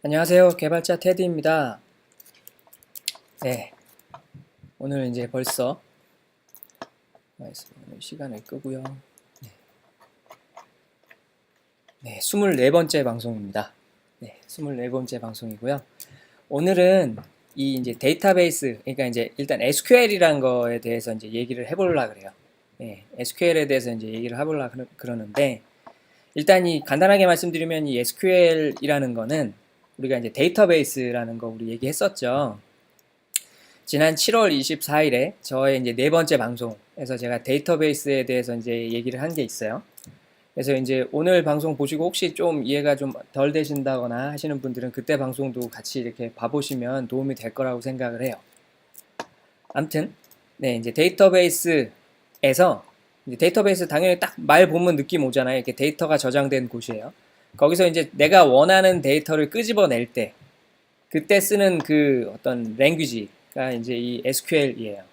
안녕하세요. 개발자 테드입니다. 네. 오늘 이제 벌써 시간을 끄고요. 네, 24번째 방송입니다. 네, 24번째 방송이고요. 오늘은 이 이제 데이터베이스, 그러니까 이제 일단 SQL이란 거에 대해서 이제 얘기를 해보려고 그래요. 네, SQL에 대해서 이제 얘기를 해보려고 그러는데, 일단 이 간단하게 말씀드리면 이 SQL이라는 거는 우리가 이제 데이터베이스라는 거 우리 얘기했었죠. 지난 7월 24일에 저의 이제 4번째 방송에서 제가 데이터베이스에 대해서 이제 얘기를 한 게 있어요. 그래서 이제 오늘 방송 보시고 혹시 좀 이해가 좀 덜 되신다거나 하시는 분들은 그때 방송도 같이 이렇게 봐보시면 도움이 될 거라고 생각을 해요. 아무튼, 네, 이제 데이터베이스에서 이제 데이터베이스 당연히 딱 말 보면 느낌 오잖아요. 이렇게 데이터가 저장된 곳이에요. 거기서 이제 내가 원하는 데이터를 끄집어낼 때 그때 쓰는 그 어떤 랭귀지가 이제 이 SQL이에요.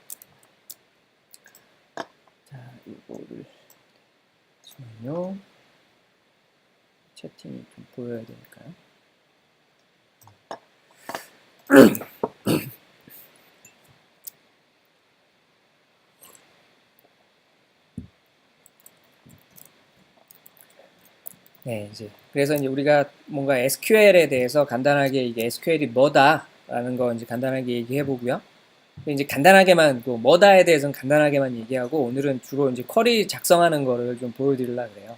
자, 이거를 잠시만요. 채팅이 좀 보여야 되니까요. 네, 이제 그래서 이제 우리가 뭔가 SQL에 대해서 간단하게 이게 SQL이 뭐다라는 거 이제 간단하게 얘기해 보고요. 이제 간단하게만 그 뭐다에 대해서는 간단하게만 얘기하고 오늘은 주로 이제 쿼리 작성하는 거를 좀 보여드리려고 그래요.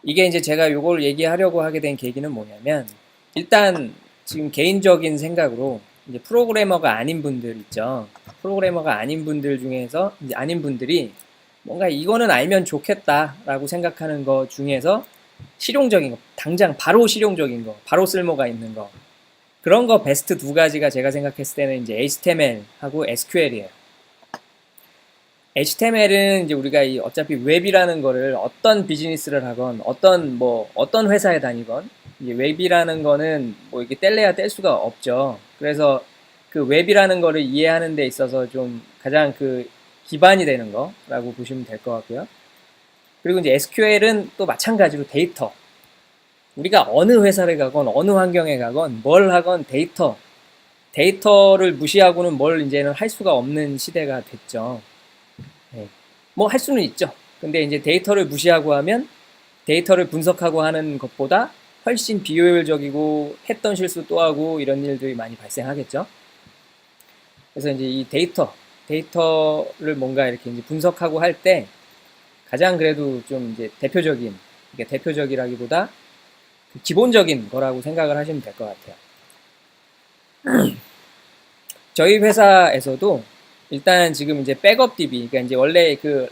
이게 이제 제가 요걸 얘기하려고 하게 된 계기는 뭐냐면 일단 지금 개인적인 생각으로 이제 프로그래머가 아닌 분들 있죠. 프로그래머가 아닌 분들 중에서 이제 아닌 분들이 뭔가 이거는 알면 좋겠다라고 생각하는 거 중에서 실용적인 거, 당장 바로 실용적인 거, 바로 쓸모가 있는 거 그런 거 베스트 두 가지가 제가 생각했을 때는 이제 HTML하고 SQL이에요. HTML은 이제 우리가 이 어차피 웹이라는 거를 어떤 비즈니스를 하건 어떤 회사에 다니건 이제 웹이라는 거는 뭐 이렇게 뗄래야 뗄 수가 없죠. 그래서 그 웹이라는 거를 이해하는 데 있어서 좀 가장 그 기반이 되는 거라고 보시면 될 것 같고요. 그리고 이제 SQL은 또 마찬가지로 데이터. 우리가 어느 회사를 가건 어느 환경에 가건 뭘 하건 데이터를 무시하고는 뭘 이제는 할 수가 없는 시대가 됐죠. 네. 뭐 할 수는 있죠. 근데 이제 데이터를 무시하고 하면 데이터를 분석하고 하는 것보다 훨씬 비효율적이고 했던 실수 또 하고 이런 일들이 많이 발생하겠죠. 그래서 이제 이 데이터를 뭔가 이렇게 이제 분석하고 할 때 가장 그래도 좀 이제 대표적이라기보다 기본적인 거라고 생각을 하시면 될 것 같아요. 저희 회사에서도 일단 지금 이제 백업 DB, 그러니까 이제 원래 그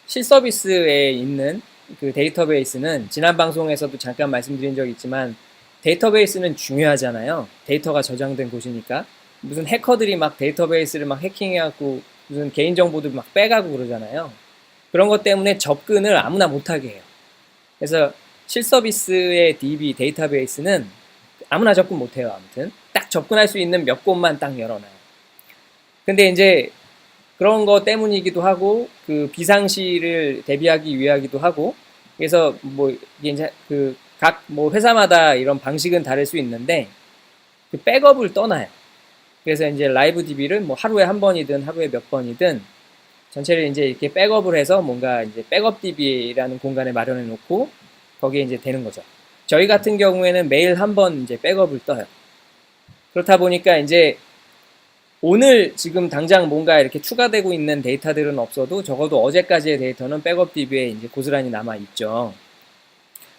실서비스에 있는 그 데이터베이스는 지난 방송에서도 잠깐 말씀드린 적이 있지만 데이터베이스는 중요하잖아요. 데이터가 저장된 곳이니까. 무슨 해커들이 막 데이터베이스를 막 해킹해갖고 무슨 개인정보들 막 빼가고 그러잖아요. 그런 것 때문에 접근을 아무나 못하게 해요. 그래서 실서비스의 DB 데이터베이스는 아무나 접근 못해요. 아무튼 딱 접근할 수 있는 몇 곳만 딱 열어놔요. 근데 이제 그런 거 때문이기도 하고 그 비상시를 대비하기 위하기도 하고 그래서 뭐 이게 이제 그 각 뭐 회사마다 이런 방식은 다를 수 있는데 그 백업을 떠나요. 그래서 이제 라이브 DB를 뭐 하루에 한 번이든 하루에 몇 번이든 전체를 이제 이렇게 백업을 해서 뭔가 이제 백업 DB라는 공간에 마련해 놓고 거기에 이제 되는 거죠. 저희 같은 경우에는 매일 한 번 이제 백업을 떠요. 그렇다 보니까 이제 오늘 지금 당장 뭔가 이렇게 추가되고 있는 데이터들은 없어도 적어도 어제까지의 데이터는 백업 DB에 이제 고스란히 남아 있죠.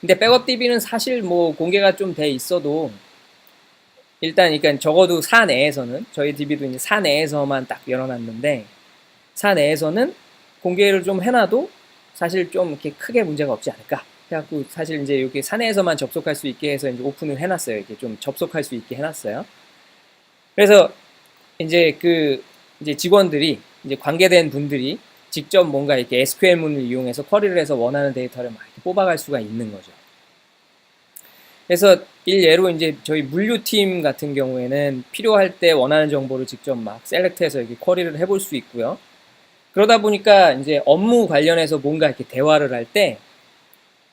근데 백업 DB는 사실 뭐 공개가 좀 돼 있어도 일단 그러니까 적어도 사 내에서는 저희 DB도 이제 사 내에서만 딱 열어놨는데 사 내에서는 공개를 좀 해놔도 사실 좀 이렇게 크게 문제가 없지 않을까. 그래갖고 사실 이제 여기 사 내에서만 접속할 수 있게 해서 이제 오픈을 해놨어요. 이렇게 좀 접속할 수 있게 해놨어요. 그래서 이제 이제 직원들이 이제 관계된 분들이 직접 뭔가 이렇게 SQL문을 이용해서 쿼리를 해서 원하는 데이터를 막 이렇게 뽑아갈 수가 있는 거죠. 그래서 일예로 이제 저희 물류팀 같은 경우에는 필요할 때 원하는 정보를 직접 막 셀렉트해서 이렇게 쿼리를 해볼 수 있고요. 그러다 보니까 이제 업무 관련해서 뭔가 이렇게 대화를 할 때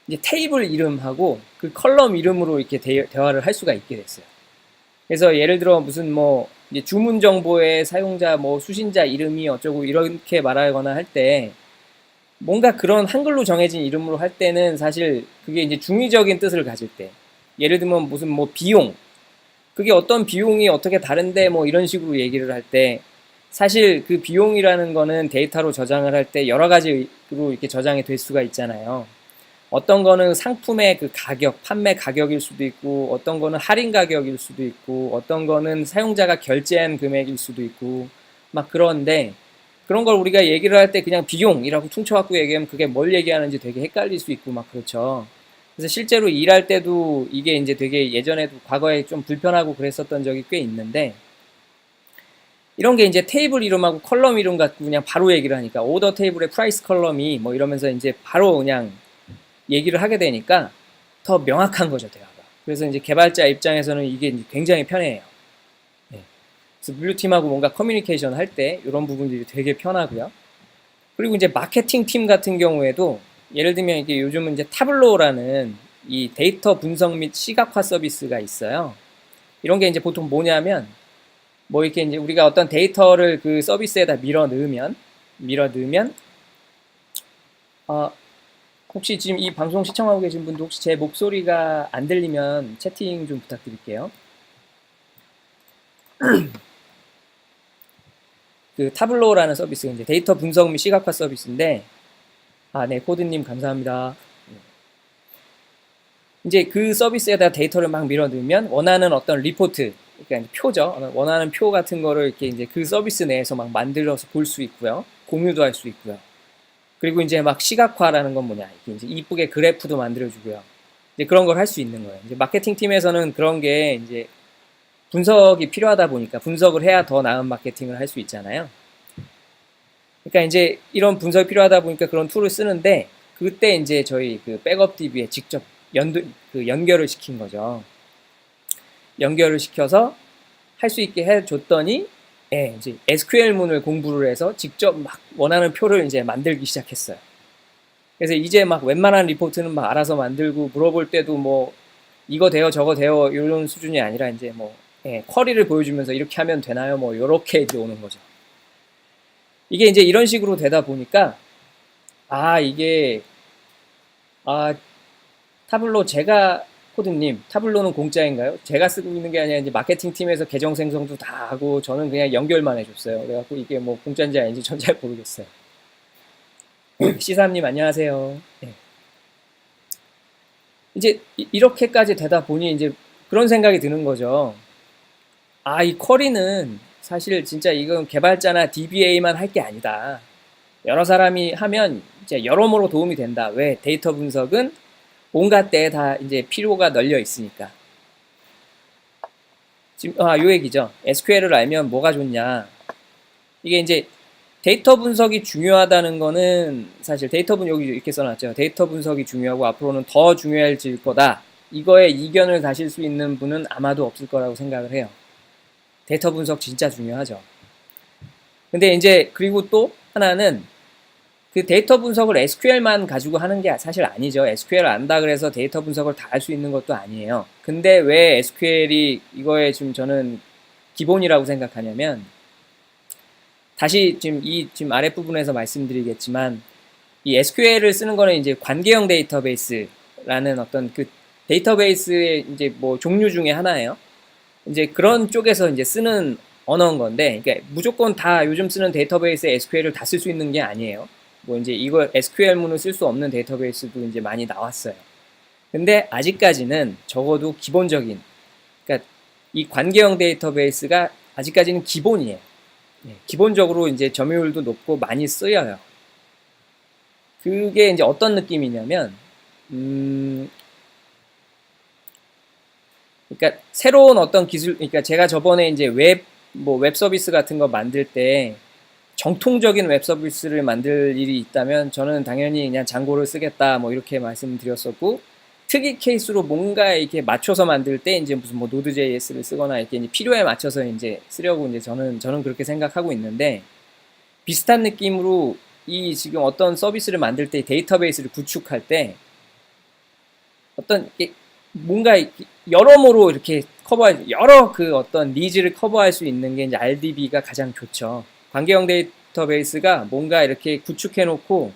이제 테이블 이름하고 그 컬럼 이름으로 이렇게 대화를 할 수가 있게 됐어요. 그래서 예를 들어 무슨 뭐 이제 주문 정보의 사용자 뭐 수신자 이름이 어쩌고 이렇게 말하거나 할 때 뭔가 그런 한글로 정해진 이름으로 할 때는 사실 그게 이제 중의적인 뜻을 가질 때, 예를 들면 무슨 뭐 비용, 그게 어떤 비용이 어떻게 다른데 뭐 이런 식으로 얘기를 할 때, 사실 그 비용이라는 거는 데이터로 저장을 할 때 여러 가지로 이렇게 저장이 될 수가 있잖아요. 어떤 거는 상품의 그 가격, 판매 가격일 수도 있고, 어떤 거는 할인 가격일 수도 있고, 어떤 거는 사용자가 결제한 금액일 수도 있고, 막 그런데, 그런 걸 우리가 얘기를 할 때 그냥 비용이라고 퉁쳐갖고 얘기하면 그게 뭘 얘기하는지 되게 헷갈릴 수 있고 막 그렇죠. 그래서 실제로 일할 때도 이게 이제 되게 예전에도 과거에 좀 불편하고 그랬었던 적이 꽤 있는데, 이런 게 이제 테이블 이름하고 컬럼 이름 갖고 그냥 바로 얘기를 하니까 오더 테이블의 프라이스 컬럼이 뭐 이러면서 이제 바로 그냥 얘기를 하게 되니까 더 명확한 거죠, 대화가. 그래서 이제 개발자 입장에서는 이게 이제 굉장히 편해요. 네. 그래서 블루팀하고 뭔가 커뮤니케이션 할 때 이런 부분들이 되게 편하고요. 그리고 이제 마케팅 팀 같은 경우에도 예를 들면 이게 요즘은 이제 타블로라는 이 데이터 분석 및 시각화 서비스가 있어요. 이런 게 이제 보통 뭐냐면 뭐 이렇게 이제 우리가 어떤 데이터를 그 서비스에다 밀어 넣으면 혹시 지금 이 방송 시청하고 계신 분도 혹시 제 목소리가 안 들리면 채팅 좀 부탁드릴게요. 그 타블로라는 서비스가 이제 데이터 분석 및 시각화 서비스인데, 네, 코드님 감사합니다. 이제 그 서비스에다 데이터를 막 밀어넣으면 원하는 어떤 리포트, 그러니까 표죠. 원하는 표 같은 거를 이렇게 이제 그 서비스 내에서 막 만들어서 볼 수 있고요. 공유도 할 수 있고요. 그리고 이제 막 시각화라는 건 뭐냐, 이렇게 이제 이쁘게 그래프도 만들어주고요. 이제 그런 걸 할 수 있는 거예요. 이제 마케팅 팀에서는 그런 게 이제 분석이 필요하다 보니까 분석을 해야 더 나은 마케팅을 할 수 있잖아요. 그러니까 이제 이런 분석이 필요하다 보니까 그런 툴을 쓰는데, 그때 이제 저희 그 백업 DB에 직접 연결을 시킨 거죠. 연결을 시켜서 할 수 있게 해줬더니, 이제 SQL문을 공부를 해서 직접 막 원하는 표를 이제 만들기 시작했어요. 그래서 이제 막 웬만한 리포트는 막 알아서 만들고, 물어볼 때도 뭐 이거 돼요 저거 돼요 이런 수준이 아니라 이제 뭐 쿼리를 보여주면서 이렇게 하면 되나요 뭐 이렇게 이제 오는 거죠. 이게 이제 이런 식으로 되다 보니까 이게 타블로 코드님, 타블로는 공짜인가요? 제가 쓰고 있는 게 아니라 이제 마케팅 팀에서 계정 생성도 다 하고 저는 그냥 연결만 해줬어요. 그래갖고 이게 뭐 공짜인지 아닌지 전 잘 모르겠어요. C3님 안녕하세요. 네. 이제 이렇게까지 되다 보니 이제 그런 생각이 드는 거죠. 이 쿼리는 사실 진짜 이건 개발자나 DBA만 할 게 아니다. 여러 사람이 하면 이제 여러모로 도움이 된다. 왜? 데이터 분석은 온갖 때에 다 이제 필요가 널려 있으니까. 지금 요 얘기죠. SQL을 알면 뭐가 좋냐. 이게 이제 데이터 분석이 중요하다는 거는 사실 여기 이렇게 써놨죠. 데이터 분석이 중요하고 앞으로는 더 중요해질 거다. 이거에 이견을 가실 수 있는 분은 아마도 없을 거라고 생각을 해요. 데이터 분석 진짜 중요하죠. 근데 이제 그리고 또 하나는 그 데이터 분석을 SQL만 가지고 하는 게 사실 아니죠. SQL 안다 그래서 데이터 분석을 다 할 수 있는 것도 아니에요. 근데 왜 SQL이 이거에 지금 저는 기본이라고 생각하냐면, 다시 지금 아랫부분에서 말씀드리겠지만, 이 SQL을 쓰는 거는 이제 관계형 데이터베이스라는 어떤 그 데이터베이스의 이제 뭐 종류 중에 하나예요. 이제 그런 쪽에서 이제 쓰는 언어인 건데, 그러니까 무조건 다 요즘 쓰는 데이터베이스에 SQL을 다 쓸 수 있는 게 아니에요. 뭐 이제 이거 SQL문을 쓸 수 없는 데이터베이스도 이제 많이 나왔어요. 근데 아직까지는 적어도 기본적인, 그러니까 이 관계형 데이터베이스가 아직까지는 기본이에요. 기본적으로 이제 점유율도 높고 많이 쓰여요. 그게 이제 어떤 느낌이냐면, 그러니까 새로운 어떤 기술, 그러니까 제가 저번에 이제 웹 서비스 같은 거 만들 때 정통적인 웹 서비스를 만들 일이 있다면 저는 당연히 그냥 장고를 쓰겠다 뭐 이렇게 말씀드렸었고, 특이 케이스로 뭔가 이렇게 맞춰서 만들 때 이제 무슨 뭐 노드.js를 쓰거나 이렇게 이제 필요에 맞춰서 이제 쓰려고 이제 저는 그렇게 생각하고 있는데, 비슷한 느낌으로 이 지금 어떤 서비스를 만들 때 데이터베이스를 구축할 때 어떤 뭔가 여러모로 이렇게 여러 그 어떤 니즈를 커버할 수 있는 게 이제 RDB가 가장 좋죠. 관계형 데이터베이스가 뭔가 이렇게 구축해 놓고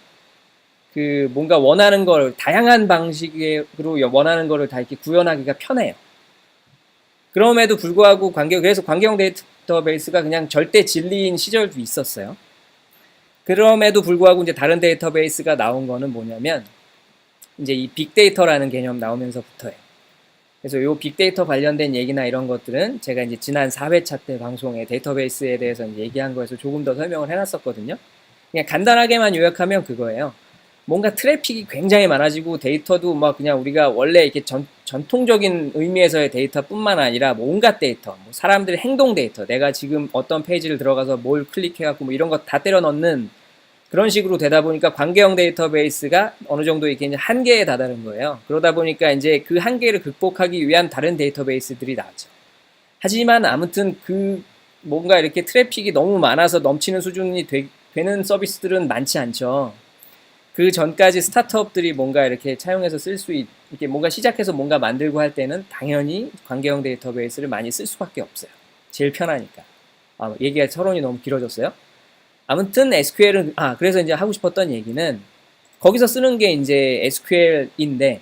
그 뭔가 원하는 걸 다양한 방식으로 원하는 거를 다 이렇게 구현하기가 편해요. 그럼에도 불구하고 그래서 관계형 데이터베이스가 그냥 절대 진리인 시절도 있었어요. 그럼에도 불구하고 이제 다른 데이터베이스가 나온 거는 뭐냐면 이제 이 빅데이터라는 개념 나오면서부터예요. 그래서 요 빅데이터 관련된 얘기나 이런 것들은 제가 이제 지난 4회차 때 방송에 데이터베이스에 대해서 이제 얘기한 거에서 조금 더 설명을 해놨었거든요. 그냥 간단하게만 요약하면 그거예요. 뭔가 트래픽이 굉장히 많아지고 데이터도 막 그냥 우리가 원래 이렇게 전통적인 의미에서의 데이터뿐만 아니라 뭐 온갖 데이터, 뭐 사람들의 행동 데이터, 내가 지금 어떤 페이지를 들어가서 뭘 클릭해갖고 뭐 이런 거 다 때려 넣는 그런 식으로 되다 보니까 관계형 데이터베이스가 어느 정도 이렇게 이제 한계에 다다른 거예요. 그러다 보니까 이제 그 한계를 극복하기 위한 다른 데이터베이스들이 나왔죠. 하지만 아무튼 그 뭔가 이렇게 트래픽이 너무 많아서 넘치는 수준이 되는 서비스들은 많지 않죠. 그 전까지 스타트업들이 뭔가 이렇게 차용해서 이렇게 뭔가 시작해서 뭔가 만들고 할 때는 당연히 관계형 데이터베이스를 많이 쓸 수밖에 없어요. 제일 편하니까. 얘기가 서론이 너무 길어졌어요. 아무튼 SQL은, 그래서 이제 하고 싶었던 얘기는 거기서 쓰는 게 이제 SQL인데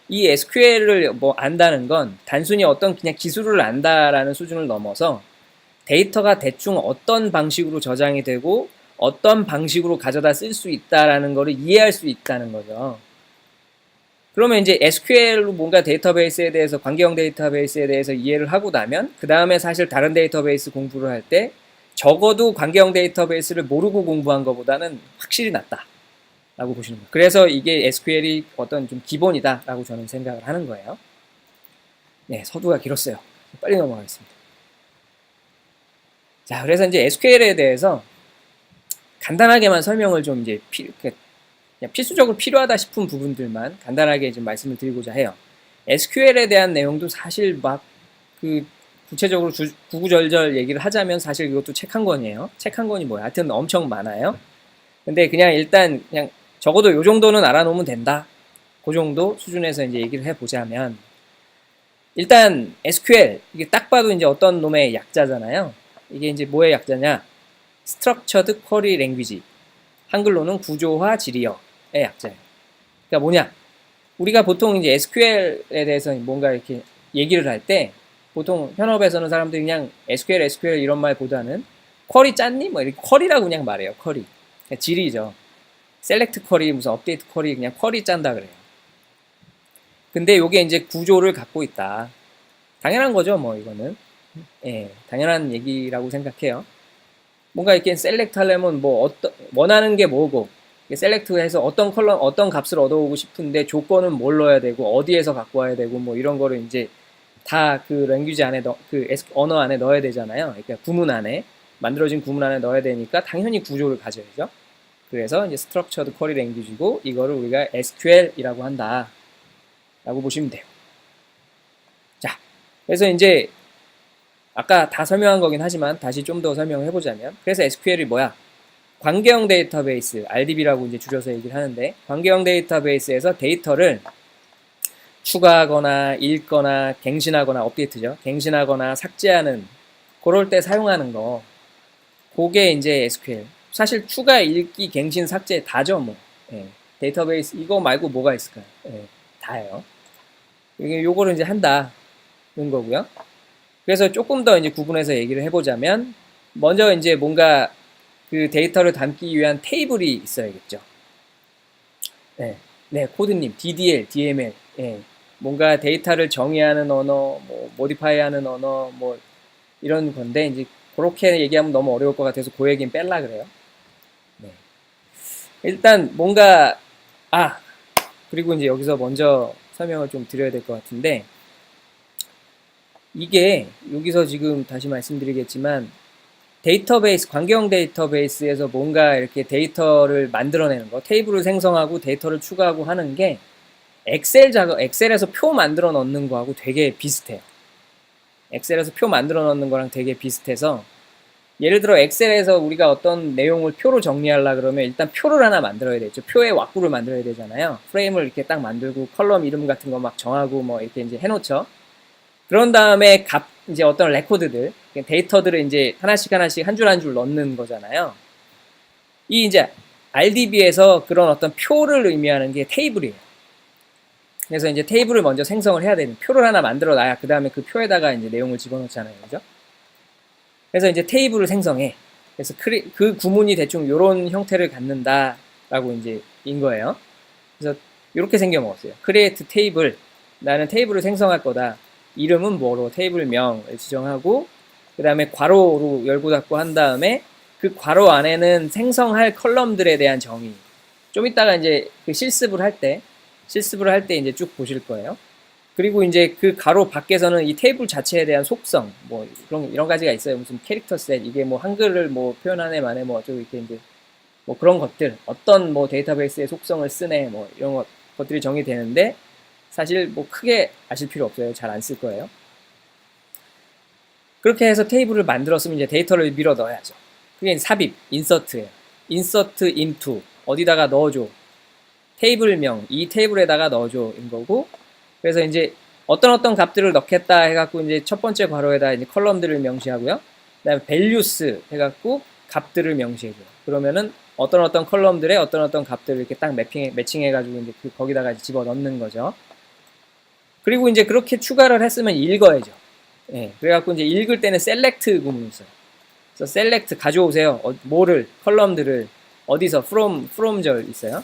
이 SQL을 뭐 안다는 건 단순히 어떤 그냥 기술을 안다라는 수준을 넘어서 데이터가 대충 어떤 방식으로 저장이 되고 어떤 방식으로 가져다 쓸 수 있다라는 거를 이해할 수 있다는 거죠. 그러면 이제 SQL로 뭔가 데이터베이스에 대해서 관계형 데이터베이스에 대해서 이해를 하고 나면 그 다음에 사실 다른 데이터베이스 공부를 할 때 적어도 관계형 데이터베이스를 모르고 공부한 것보다는 확실히 낫다 라고 보시는 거예요. 그래서 이게 SQL이 어떤 좀 기본이다 라고 저는 생각을 하는 거예요. 네, 서두가 길었어요. 빨리 넘어가겠습니다. 자, 그래서 이제 SQL에 대해서 간단하게만 설명을 좀 이제 그냥 필수적으로 필요하다 싶은 부분들만 간단하게 좀 말씀을 드리고자 해요. SQL에 대한 내용도 사실 막 그 구체적으로 구구절절 얘기를 하자면 사실 이것도 책 한 권이에요. 책 한 권이 뭐야? 하여튼 엄청 많아요. 근데 그냥 일단 그냥 적어도 요 정도는 알아놓으면 된다. 그 정도 수준에서 이제 얘기를 해보자면 일단 SQL 이게 딱 봐도 이제 어떤 놈의 약자잖아요. 이게 이제 뭐의 약자냐? Structured Query Language. 한글로는 구조화 지리어의 약자예요. 그러니까 뭐냐? 우리가 보통 이제 SQL에 대해서 뭔가 이렇게 얘기를 할 때 보통 현업에서는 사람들이 그냥 SQL 이런 말보다는 쿼리 짰니? 뭐 이렇게 쿼리라고 그냥 말해요. 쿼리. 그러니까 지리죠. 셀렉트 쿼리, 무슨 업데이트 쿼리, 그냥 쿼리 짠다 그래요. 근데 요게 이제 구조를 갖고 있다. 당연한 거죠, 뭐 이거는. 예, 당연한 얘기라고 생각해요. 뭔가 이렇게 셀렉트 하려면 뭐 원하는 게 뭐고 셀렉트해서 어떤 값을 얻어오고 싶은데 조건은 뭘 넣어야 되고 어디에서 갖고 와야 되고 뭐 이런 거를 이제 다 그 랭귀지 안에 언어 안에 넣어야 되잖아요. 그러니까 구문 안에 만들어진 구문 안에 넣어야 되니까 당연히 구조를 가져야죠. 그래서 이제 Structured Query Language고 이거를 우리가 SQL이라고 한다. 라고 보시면 돼요. 자, 그래서 이제 아까 다 설명한 거긴 하지만 다시 좀 더 설명을 해보자면 그래서 SQL이 뭐야? 관계형 데이터베이스, RDB라고 이제 줄여서 얘기를 하는데 관계형 데이터베이스에서 데이터를 추가하거나 읽거나 갱신하거나 업데이트죠. 갱신하거나 삭제하는 그럴 때 사용하는 거 그게 이제 SQL. 사실 추가, 읽기, 갱신, 삭제 다죠 뭐. 예. 데이터베이스 이거 말고 뭐가 있을까요? 예. 다예요. 요거를 이제 한다는 거고요. 그래서 조금 더 이제 구분해서 얘기를 해보자면 먼저 이제 뭔가 그 데이터를 담기 위한 테이블이 있어야겠죠. 네, 네, 코드님, DDL, DML, 예, 뭔가 데이터를 정의하는 언어, 뭐 모디파이하는 언어, 뭐 이런 건데 이제 그렇게 얘기하면 너무 어려울 것 같아서 그 얘기는 뺄라 그래요. 네. 일단 뭔가 그리고 이제 여기서 먼저 설명을 좀 드려야 될 것 같은데 이게 여기서 지금 다시 말씀드리겠지만 데이터베이스, 관계형 데이터베이스에서 뭔가 이렇게 데이터를 만들어내는 거, 테이블을 생성하고 데이터를 추가하고 하는 게 엑셀에서 표 만들어 넣는 거하고 되게 비슷해요. 엑셀에서 표 만들어 넣는 거랑 되게 비슷해서 예를 들어 엑셀에서 우리가 어떤 내용을 표로 정리하려 그러면 일단 표를 하나 만들어야 되죠. 표의 왁구를 만들어야 되잖아요. 프레임을 이렇게 딱 만들고 컬럼 이름 같은 거 막 정하고 뭐 이렇게 이제 해놓죠. 그런 다음에 이제 어떤 레코드들, 데이터들을 이제 하나씩 하나씩 한 줄 한 줄 넣는 거잖아요. 이 이제 RDB에서 그런 어떤 표를 의미하는 게 테이블이에요. 그래서 이제 테이블을 먼저 생성을 해야 되는, 표를 하나 만들어 놔야 그 다음에 그 표에다가 이제 내용을 집어넣잖아요. 그죠? 그래서 이제 테이블을 생성해. 그래서 그 구문이 대충 이런 형태를 갖는다라고 이제 인 거예요. 그래서 이렇게 생겨 먹었어요. create table. 나는 테이블을 생성할 거다. 이름은 뭐로 테이블명을 지정하고 그 다음에 괄호로 열고 닫고 한 다음에 그 괄호 안에는 생성할 컬럼들에 대한 정의. 좀 이따가 이제 그 실습을 할 때 이제 쭉 보실 거예요. 그리고 이제 그 가로 밖에서는 이 테이블 자체에 대한 속성, 뭐 이런 가지가 있어요. 무슨 캐릭터 셋, 이게 뭐 한글을 뭐 표현하네 마네 뭐 어쩌고 이렇게 이제 뭐 그런 것들, 어떤 뭐 데이터베이스의 속성을 쓰네 뭐 이런 것들이 정의되는데 사실 뭐 크게 아실 필요 없어요. 잘 안 쓸 거예요. 그렇게 해서 테이블을 만들었으면 이제 데이터를 밀어 넣어야죠. 그게 삽입, 인서트예요. 인서트 인투 어디다가 넣어줘. 테이블명, 이 테이블에다가 넣어줘인 거고. 그래서 이제 어떤 값들을 넣겠다 해갖고 이제 첫 번째 괄호에다 이제 컬럼들을 명시하고요. 그다음에 values 해갖고 값들을 명시해줘요. 그러면은 어떤 컬럼들에 어떤 값들을 이렇게 딱 매칭해가지고 이제 거기다가 집어 넣는 거죠. 그리고 이제 그렇게 추가를 했으면 읽어야죠. 예, 그래갖고 이제 읽을 때는 select 구문이 있어요. 그래서 select 가져오세요. 뭐를 컬럼들을 어디서 from 절 있어요.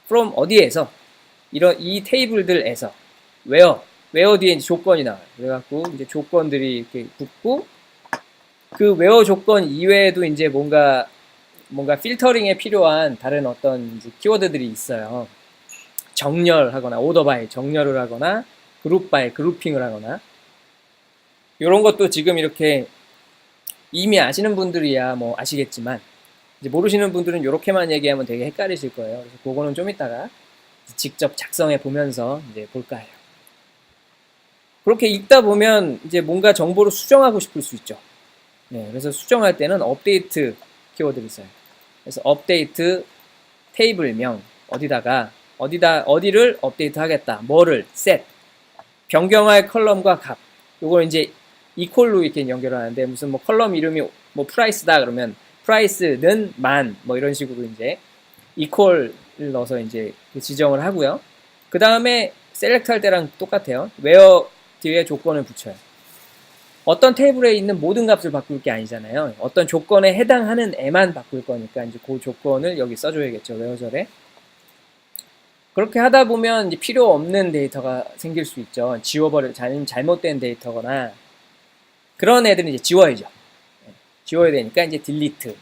from 어디에서 이 테이블들에서 where 뒤에 이제 조건이 나와요. 그래갖고 이제 조건들이 이렇게 붙고 그 where 조건 이외에도 이제 뭔가 필터링에 필요한 다른 어떤 이제 키워드들이 있어요. 정렬하거나 오더 바이 정렬을 하거나 그룹 바이 그룹핑을 하거나 이런 것도 지금 이렇게 이미 아시는 분들이야 뭐 아시겠지만 이제 모르시는 분들은 이렇게만 얘기하면 되게 헷갈리실 거예요. 그래서 그거는 좀 이따가 직접 작성해 보면서 이제 볼까 해요. 그렇게 읽다 보면 이제 뭔가 정보를 수정하고 싶을 수 있죠. 네, 그래서 수정할 때는 업데이트 키워드를 써요. 그래서 업데이트 테이블명 어디를 업데이트 하겠다. 뭐를 set 변경할 컬럼과 값. 요걸 이제 이퀄로 이렇게 연결하는데 무슨 뭐 컬럼 이름이 뭐 프라이스다 그러면 프라이스는 만 뭐 이런 식으로 이제 이퀄을 넣어서 이제 지정을 하고요. 그 다음에 셀렉트 할 때랑 똑같아요. where 뒤에 조건을 붙여요. 어떤 테이블에 있는 모든 값을 바꿀 게 아니잖아요. 어떤 조건에 해당하는 애만 바꿀 거니까 이제 그 조건을 여기 써줘야겠죠. where절에. 그렇게 하다 보면 이제 필요 없는 데이터가 생길 수 있죠. 잘못된 데이터거나 그런 애들은 이제 지워야죠. 지워야 되니까 이제 delete.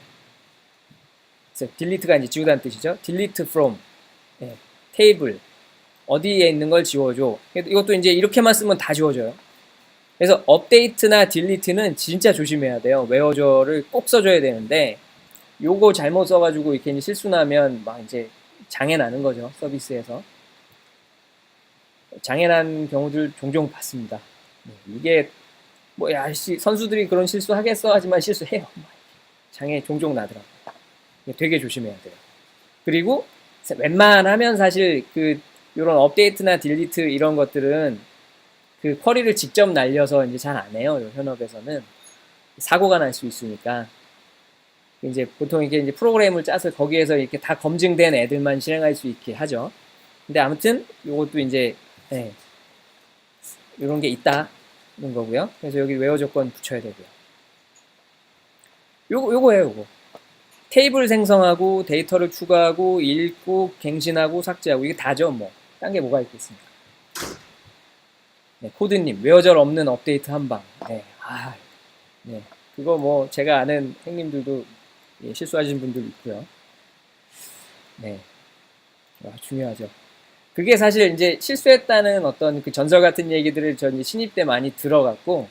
그래서 delete가 이제 지우다는 뜻이죠. delete from 테이블 어디에 있는 걸 지워줘. 이것도 이제 이렇게만 쓰면 다 지워져요. 그래서 업데이트나 딜리트는 진짜 조심해야 돼요. 웨어저를 꼭 써줘야 되는데 요거 잘못 써가지고 이렇게 이제 실수 나면 막 이제 장애 나는 거죠. 서비스에서 장애 난 경우들 종종 봤습니다. 이게 뭐야 선수들이 그런 실수 하겠어 하지만 실수해요. 장애 종종 나더라고요. 되게 조심해야 돼요. 그리고 웬만하면 사실 그 이런 업데이트나 딜리트 이런 것들은 그 쿼리를 직접 날려서 이제 잘 안 해요. 현업에서는 사고가 날 수 있으니까 이제 보통 이게 이제 프로그램을 짜서 거기에서 이렇게 다 검증된 애들만 실행할 수 있게 하죠. 근데 아무튼 이것도 이제 이런 게 있다는 거고요. 그래서 여기 웨어 조건 붙여야 되고요. 요거예요, 요거. 테이블 생성하고 데이터를 추가하고 읽고 갱신하고 삭제하고 이게 다죠, 뭐. 딴 게 뭐가 있겠습니까? 네, 코드님 웨어절 없는 업데이트 한방. 네, 네, 그거 뭐 제가 아는 형님들도 실수하신 분들 있고요. 네, 중요하죠. 그게 사실 이제 실수했다는 어떤 그 전설 같은 얘기들을 전 신입 때 많이 들어갔고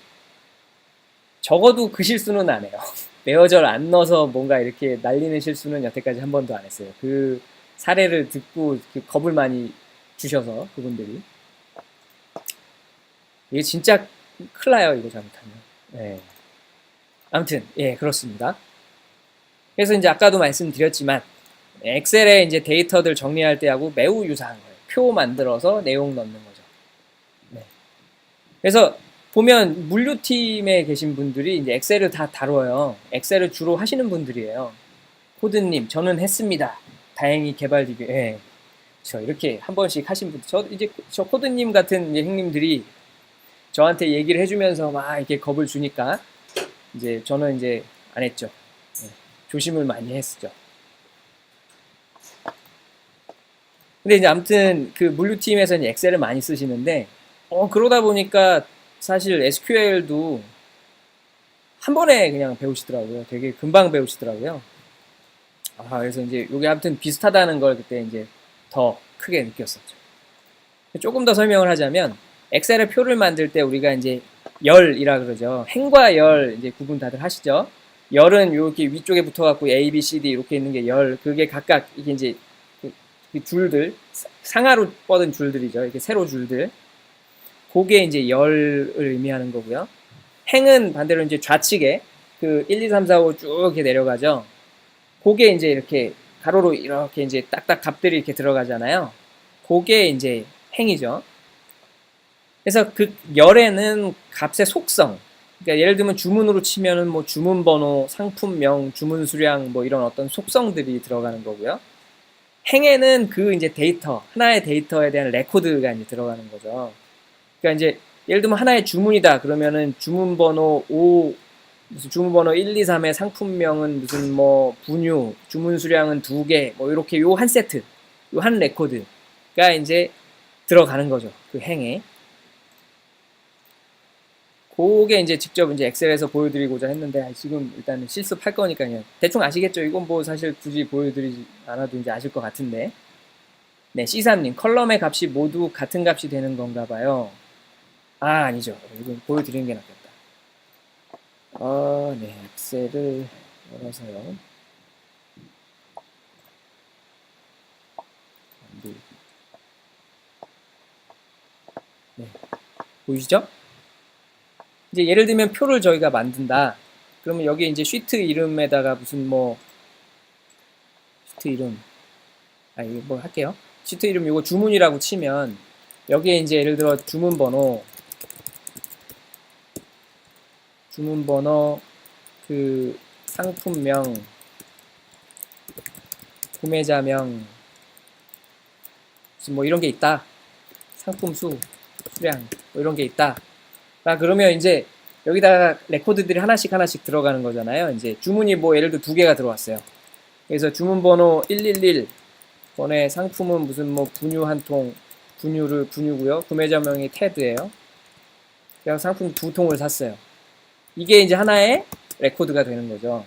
적어도 그 실수는 안 해요. 웨어절 안 넣어서 뭔가 이렇게 날리는 실수는 여태까지 한 번도 안 했어요. 그 사례를 듣고 겁을 많이 주셔서 그분들이. 이게 진짜 큰일 나요, 이거 잘못하면. 네. 아무튼 예, 그렇습니다. 그래서 이제 아까도 말씀드렸지만 엑셀에 이제 데이터들 정리할 때하고 매우 유사한 거예요. 표 만들어서 내용 넣는 거죠. 네. 그래서 보면 물류팀에 계신 분들이 이제 엑셀을 다 다뤄요. 엑셀을 주로 하시는 분들이에요. 코드님, 저는 했습니다. 다행히 개발 DB. 예. 저 이렇게 한 번씩 하신 분들, 저 코드님 같은 이제 형님들이 저한테 얘기를 해주면서 막 이렇게 겁을 주니까 이제 저는 이제 안 했죠. 예. 조심을 많이 했었죠. 근데 이제 아무튼 그 물류팀에서는 엑셀을 많이 쓰시는데, 그러다 보니까 사실 SQL도 한 번에 그냥 배우시더라고요. 되게 금방 배우시더라고요. 그래서 이제 이게 아무튼 비슷하다는 걸 그때 이제 더 크게 느꼈었죠. 조금 더 설명을 하자면, 엑셀의 표를 만들 때 우리가 이제 열이라 그러죠. 행과 열 이제 구분 다들 하시죠. 열은 이렇게 위쪽에 붙어갖고 A, B, C, D 이렇게 있는 게 열. 그게 각각 이게 이제 그 줄들, 상하로 뻗은 줄들이죠. 이렇게 세로 줄들. 그게 이제 열을 의미하는 거고요. 행은 반대로 이제 좌측에 그 1, 2, 3, 4, 5 쭉 이렇게 내려가죠. 그게 이제 이렇게 가로로 이렇게 이제 딱딱 값들이 이렇게 들어가잖아요. 그게 이제 행이죠. 그래서 그 열에는 값의 속성, 그러니까 예를 들면 주문으로 치면은 뭐 주문 번호, 상품명, 주문 수량 뭐 이런 어떤 속성들이 들어가는 거고요. 행에는 그 이제 데이터, 하나의 데이터에 대한 레코드가 이제 들어가는 거죠. 그러니까 이제 예를 들면 하나의 주문이다 그러면은 주문 번호 5, 무슨 주문 번호 1, 2, 3의 상품명은 무슨 뭐 분유, 주문 수량은 2개, 뭐 이렇게 요 한 세트, 요 한 레코드가 이제 들어가는 거죠. 그 행에. 그게 이제 직접 이제 엑셀에서 보여드리고자 했는데 지금 일단 실습할 거니까 그냥 대충 아시겠죠? 이건 뭐 사실 굳이 보여드리지 않아도 이제 아실 것 같은데. 네, C3님 컬럼의 값이 모두 같은 값이 되는 건가 봐요. 아니죠. 이건 보여드리는 게 낫겠다. 네, 엑셀을 열어서요. 네, 보이시죠? 이제 예를 들면 표를 저희가 만든다. 그러면 여기 이제 시트 이름에다가 무슨 뭐 시트 이름 이거 뭐 할게요. 시트 이름 이거 주문이라고 치면 여기에 이제 예를 들어 주문 번호 그 상품명 구매자명 무슨 뭐 이런 게 있다. 상품 수량 뭐 이런 게 있다. 그러면 이제 여기다가 레코드들이 하나씩 들어가는 거잖아요. 이제 주문이 뭐 예를 들어 2개가 들어왔어요. 그래서 주문 번호 111 번에 상품은 무슨 뭐 분유 한 통, 분유고요. 구매자명이 테드예요. 그래서 상품 2통을 샀어요. 이게 이제 하나의 레코드가 되는 거죠.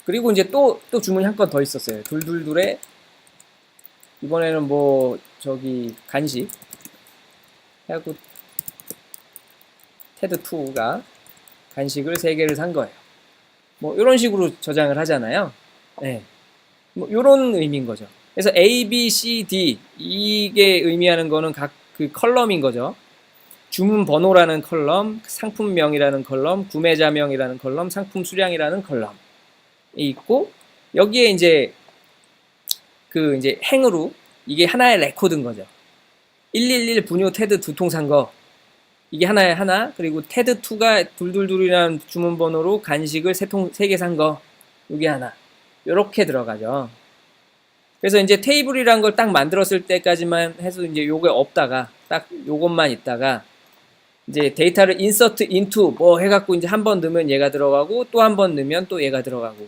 그리고 이제 또 주문이 한 건 더 있었어요. 둘둘둘에 이번에는 뭐 저기 간식 하고 테드2가 간식을 3개를 산 거예요. 뭐 이런 식으로 저장을 하잖아요. 네. 뭐 이런 의미인 거죠. 그래서 A, B, C, D 이게 의미하는 거는 각 그 컬럼인 거죠. 주문 번호라는 컬럼, 상품명이라는 컬럼, 구매자명이라는 컬럼, 상품 수량이라는 컬럼이 있고 여기에 이제 그 이제 행으로 이게 하나의 레코드인 거죠. 111 분유 테드 2통 산 거. 이게 하나에 하나, 그리고 테드2가 둘둘둘이라는 주문 번호로 간식을 3개 산 거. 이게 하나. 요렇게 들어가죠. 그래서 이제 테이블이란 걸 딱 만들었을 때까지만 해서 이제 요게 없다가, 딱 요것만 있다가, 이제 데이터를 insert into 뭐 해갖고 이제 한 번 넣으면 얘가 들어가고, 또 한 번 넣으면 또 얘가 들어가고.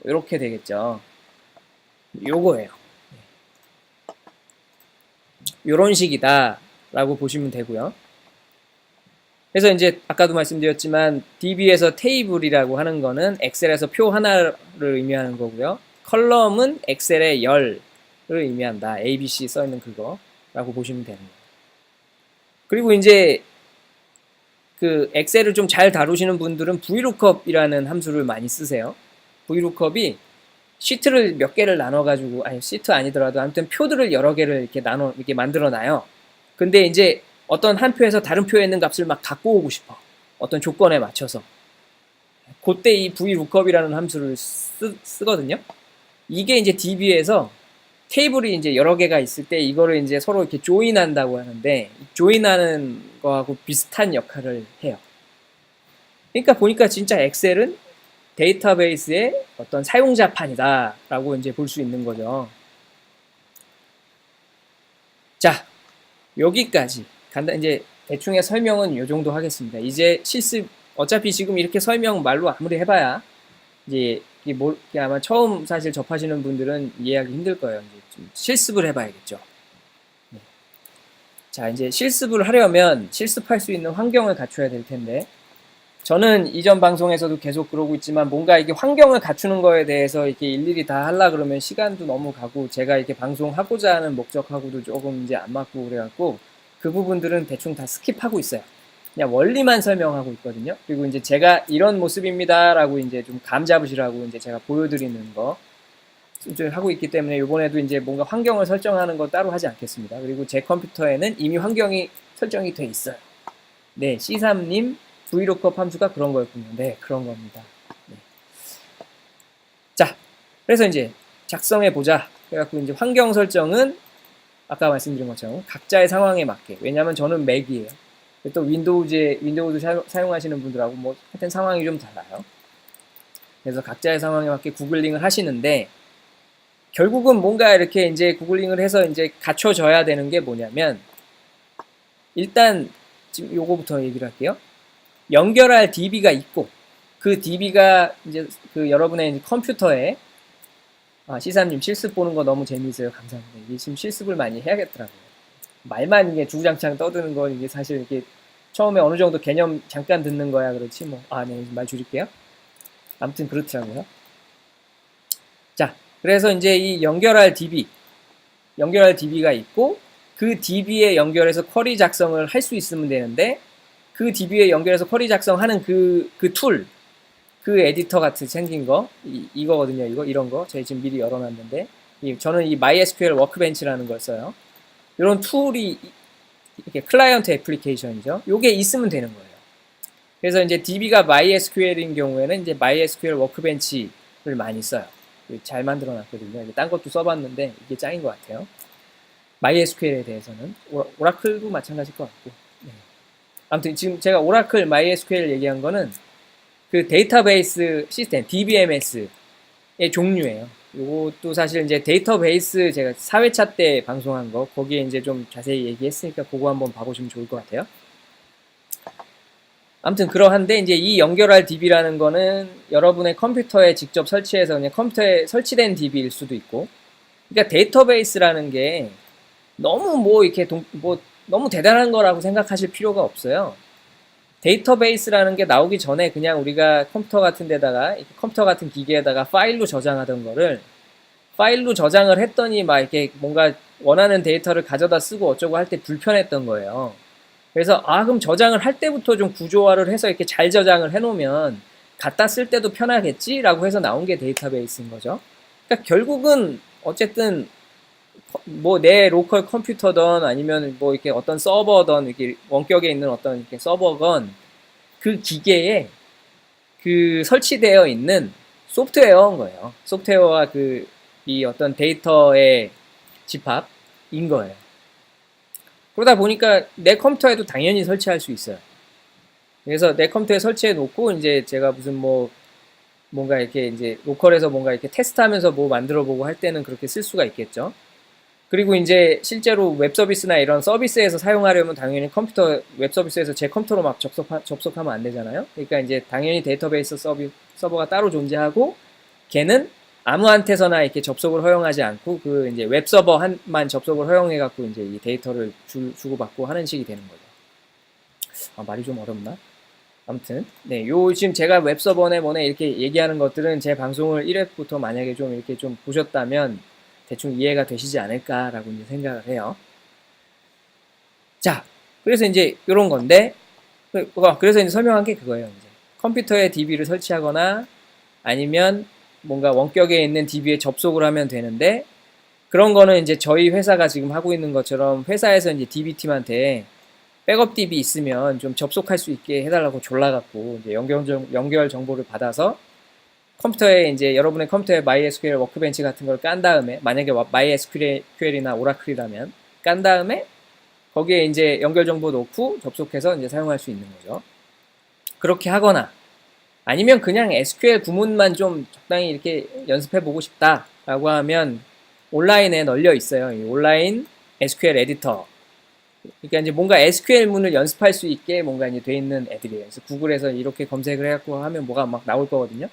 요렇게 되겠죠. 요거예요. 요런 식이다. 라고 보시면 되고요. 그래서 이제 아까도 말씀드렸지만 DB에서 테이블이라고 하는 거는 엑셀에서 표 하나를 의미하는 거고요. 컬럼은 엑셀의 열을 의미한다. ABC 써 있는 그거라고 보시면 되는 거예요. 그리고 이제 그 엑셀을 좀 잘 다루시는 분들은 VLOOKUP이라는 함수를 많이 쓰세요. VLOOKUP이 시트를 몇 개를 나눠 가지고 시트 아니더라도 아무튼 표들을 여러 개를 이렇게 만들어 놔요. 근데 이제 어떤 한 표에서 다른 표에 있는 값을 막 갖고 오고 싶어. 어떤 조건에 맞춰서. 그때 이 VLOOKUP이라는 함수를 쓰거든요. 이게 이제 DB에서 테이블이 이제 여러 개가 있을 때 이거를 이제 서로 이렇게 조인한다고 하는데, 조인하는 거하고 비슷한 역할을 해요. 그러니까 보니까 진짜 엑셀은 데이터베이스의 어떤 사용자판이다라고 이제 볼 수 있는 거죠. 자, 여기까지 간단 이제 대충의 설명은 이 정도 하겠습니다. 이제 실습 어차피 지금 이렇게 설명 말로 아무리 해봐야 이제 이게 이게 아마 처음 사실 접하시는 분들은 이해하기 힘들 거예요. 이제 좀 실습을 해봐야겠죠. 네. 자, 이제 실습을 하려면 실습할 수 있는 환경을 갖춰야 될 텐데, 저는 이전 방송에서도 계속 그러고 있지만 뭔가 이게 환경을 갖추는 거에 대해서 이렇게 일일이 다 하려 그러면 시간도 너무 가고 제가 이렇게 방송하고자 하는 목적하고도 조금 이제 안 맞고 그래갖고 그 부분들은 대충 다 스킵하고 있어요. 그냥 원리만 설명하고 있거든요. 그리고 이제 제가 이런 모습입니다라고 이제 좀 감 잡으시라고 이제 제가 보여드리는 거 하고 있기 때문에 이번에도 이제 뭔가 환경을 설정하는 거 따로 하지 않겠습니다. 그리고 제 컴퓨터에는 이미 환경이 설정이 돼 있어요. 네, C3님 VLOOKUP 함수가 그런 거였군요. 네, 그런 겁니다. 네. 자, 그래서 이제 작성해 보자. 그래갖고 이제 환경 설정은 아까 말씀드린 것처럼 각자의 상황에 맞게. 왜냐하면 저는 맥이에요. 또 윈도우즈 사용하시는 분들하고 뭐 하여튼 상황이 좀 달라요. 그래서 각자의 상황에 맞게 구글링을 하시는데 결국은 뭔가 이렇게 이제 구글링을 해서 이제 갖춰져야 되는 게 뭐냐면 일단 지금 요거부터 얘기를 할게요. 연결할 DB가 있고 그 DB가 이제 그 여러분의 컴퓨터에 C3님 실습 보는 거 너무 재미있어요. 감사합니다. 이게 지금 실습을 많이 해야겠더라고요. 말만 이게 주구장창 떠드는 거 이게 사실 이렇게 처음에 어느 정도 개념 잠깐 듣는 거야 그렇지 뭐. 네, 말 줄일게요. 아무튼 그렇더라고요. 자, 그래서 이제 이 연결할 DB가 있고 그 DB에 연결해서 쿼리 작성을 할 수 있으면 되는데 그 DB에 연결해서 쿼리 작성하는 그 툴, 그 에디터 같은 생긴 거, 이거거든요. 이런 거. 제가 지금 미리 열어놨는데, 저는 이 MySQL 워크벤치라는 걸 써요. 이런 툴이, 이렇게 클라이언트 애플리케이션이죠. 요게 있으면 되는 거예요. 그래서 이제 DB가 MySQL인 경우에는 이제 MySQL 워크벤치를 많이 써요. 잘 만들어 놨거든요. 딴 것도 써봤는데, 이게 짱인 것 같아요. MySQL에 대해서는. 오라클도 마찬가지일 것 같고. 네. 아무튼 지금 제가 오라클 MySQL 얘기한 거는 그 데이터베이스 시스템 DBMS의 종류예요. 이것도 사실 이제 데이터베이스 제가 4회차 때 방송한 거 거기에 이제 좀 자세히 얘기했으니까 그거 한번 봐보시면 좋을 것 같아요. 아무튼 그러한데 이제 이 연결할 DB라는 거는 여러분의 컴퓨터에 직접 설치해서 그냥 컴퓨터에 설치된 DB일 수도 있고, 그러니까 데이터베이스라는 게 너무 뭐 이렇게 너무 대단한 거라고 생각하실 필요가 없어요. 데이터베이스라는 게 나오기 전에 그냥 우리가 컴퓨터 같은 데다가 컴퓨터 같은 기계에다가 파일로 저장하던 거를 파일로 저장을 했더니 막 이렇게 뭔가 원하는 데이터를 가져다 쓰고 어쩌고 할 때 불편했던 거예요. 그래서 그럼 저장을 할 때부터 좀 구조화를 해서 이렇게 잘 저장을 해놓으면 갖다 쓸 때도 편하겠지라고 해서 나온 게 데이터베이스인 거죠. 그러니까 결국은 어쨌든 뭐 내 로컬 컴퓨터든 아니면 뭐 이렇게 어떤 서버든 이렇게 원격에 있는 어떤 이렇게 서버건 그 기계에 그 설치되어 있는 소프트웨어인 거예요. 소프트웨어와 이 어떤 데이터의 집합인 거예요. 그러다 보니까 내 컴퓨터에도 당연히 설치할 수 있어요. 그래서 내 컴퓨터에 설치해 놓고 이제 제가 무슨 뭔가 이렇게 이제 로컬에서 뭔가 이렇게 테스트하면서 뭐 만들어 보고 할 때는 그렇게 쓸 수가 있겠죠. 그리고 이제 실제로 웹 서비스나 이런 서비스에서 사용하려면 당연히 웹 서비스에서 제 컴퓨터로 막 접속하면 안 되잖아요. 그러니까 이제 당연히 데이터베이스 서버가 따로 존재하고 걔는 아무한테서나 이렇게 접속을 허용하지 않고 그 이제 웹 서버만 접속을 허용해 갖고 이제 이 데이터를 주고받고 하는 식이 되는 거죠. 말이 좀 어렵나? 아무튼 네, 지금 제가 웹 서버네 뭐네 이렇게 얘기하는 것들은 제 방송을 1회부터 만약에 좀 이렇게 좀 보셨다면 대충 이해가 되시지 않을까라고 이제 생각을 해요. 자, 그래서 이제 이런 건데, 그래서 이제 설명한 게 그거예요. 이제 컴퓨터에 DB를 설치하거나 아니면 뭔가 원격에 있는 DB에 접속을 하면 되는데, 그런 거는 이제 저희 회사가 지금 하고 있는 것처럼 회사에서 이제 DB팀한테 백업 DB 있으면 좀 접속할 수 있게 해달라고 졸라갖고 이제 연결 정보를 받아서 컴퓨터에 이제 여러분의 컴퓨터에 MySQL 워크벤치 같은 걸 깐 다음에 만약에 MySQL이나 오라클이라면 깐 다음에 거기에 이제 연결 정보 넣고 접속해서 이제 사용할 수 있는 거죠. 그렇게 하거나 아니면 그냥 SQL 구문만 좀 적당히 이렇게 연습해 보고 싶다라고 하면 온라인에 널려 있어요. 이 온라인 SQL 에디터. 그러니까 이제 뭔가 SQL 문을 연습할 수 있게 뭔가 이제 돼 있는 애들이에요. 그래서 구글에서 이렇게 검색을 해갖고 하면 뭐가 막 나올 거거든요.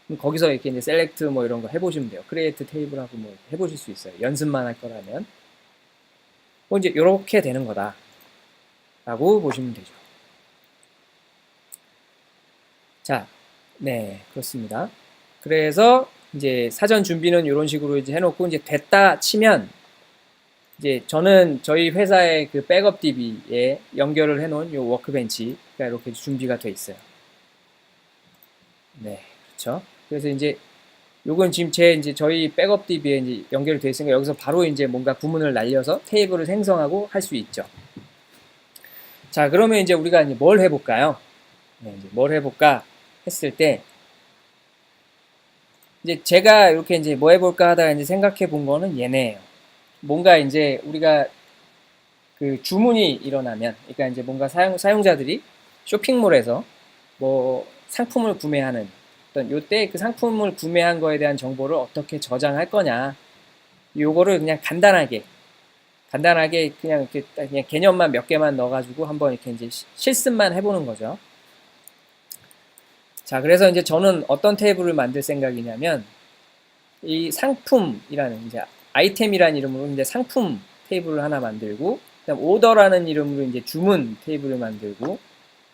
그럼 거기서 이렇게 이제 셀렉트 뭐 이런 거 해보시면 돼요. 크리에이트 테이블하고 뭐 해보실 수 있어요. 연습만 할 거라면. 뭐 이제 이렇게 되는 거다라고 보시면 되죠. 자, 네, 그렇습니다. 그래서 이제 사전 준비는 이런 식으로 이제 해놓고 이제 됐다 치면 이제 저는 저희 회사의 그 백업 DB에 연결을 해놓은 요 워크벤치가 이렇게 준비가 돼 있어요. 네, 그렇죠. 그래서 이제 요건 지금 이제 저희 백업 DB에 이제 연결이 돼 있으니까 여기서 바로 이제 뭔가 구문을 날려서 테이블을 생성하고 할 수 있죠. 자, 그러면 이제 우리가 이제 뭘 해볼까요? 네, 이제 뭘 해볼까 했을 때 이제 제가 이렇게 이제 뭐 해볼까 하다가 이제 생각해 본 거는 얘네예요. 뭔가 이제 우리가 그 주문이 일어나면, 그러니까 이제 뭔가 사용자들이 쇼핑몰에서 뭐 상품을 구매하는 어떤 요때 그 상품을 구매한 거에 대한 정보를 어떻게 저장할 거냐. 요거를 그냥 간단하게 그냥 이렇게 그냥 개념만 몇 개만 넣어가지고 한번 이렇게 이제 실습만 해보는 거죠. 자, 그래서 이제 저는 어떤 테이블을 만들 생각이냐면 이 상품이라는 이제 아이템이라는 이름으로 이제 상품 테이블을 하나 만들고 그다음 오더라는 이름으로 이제 주문 테이블을 만들고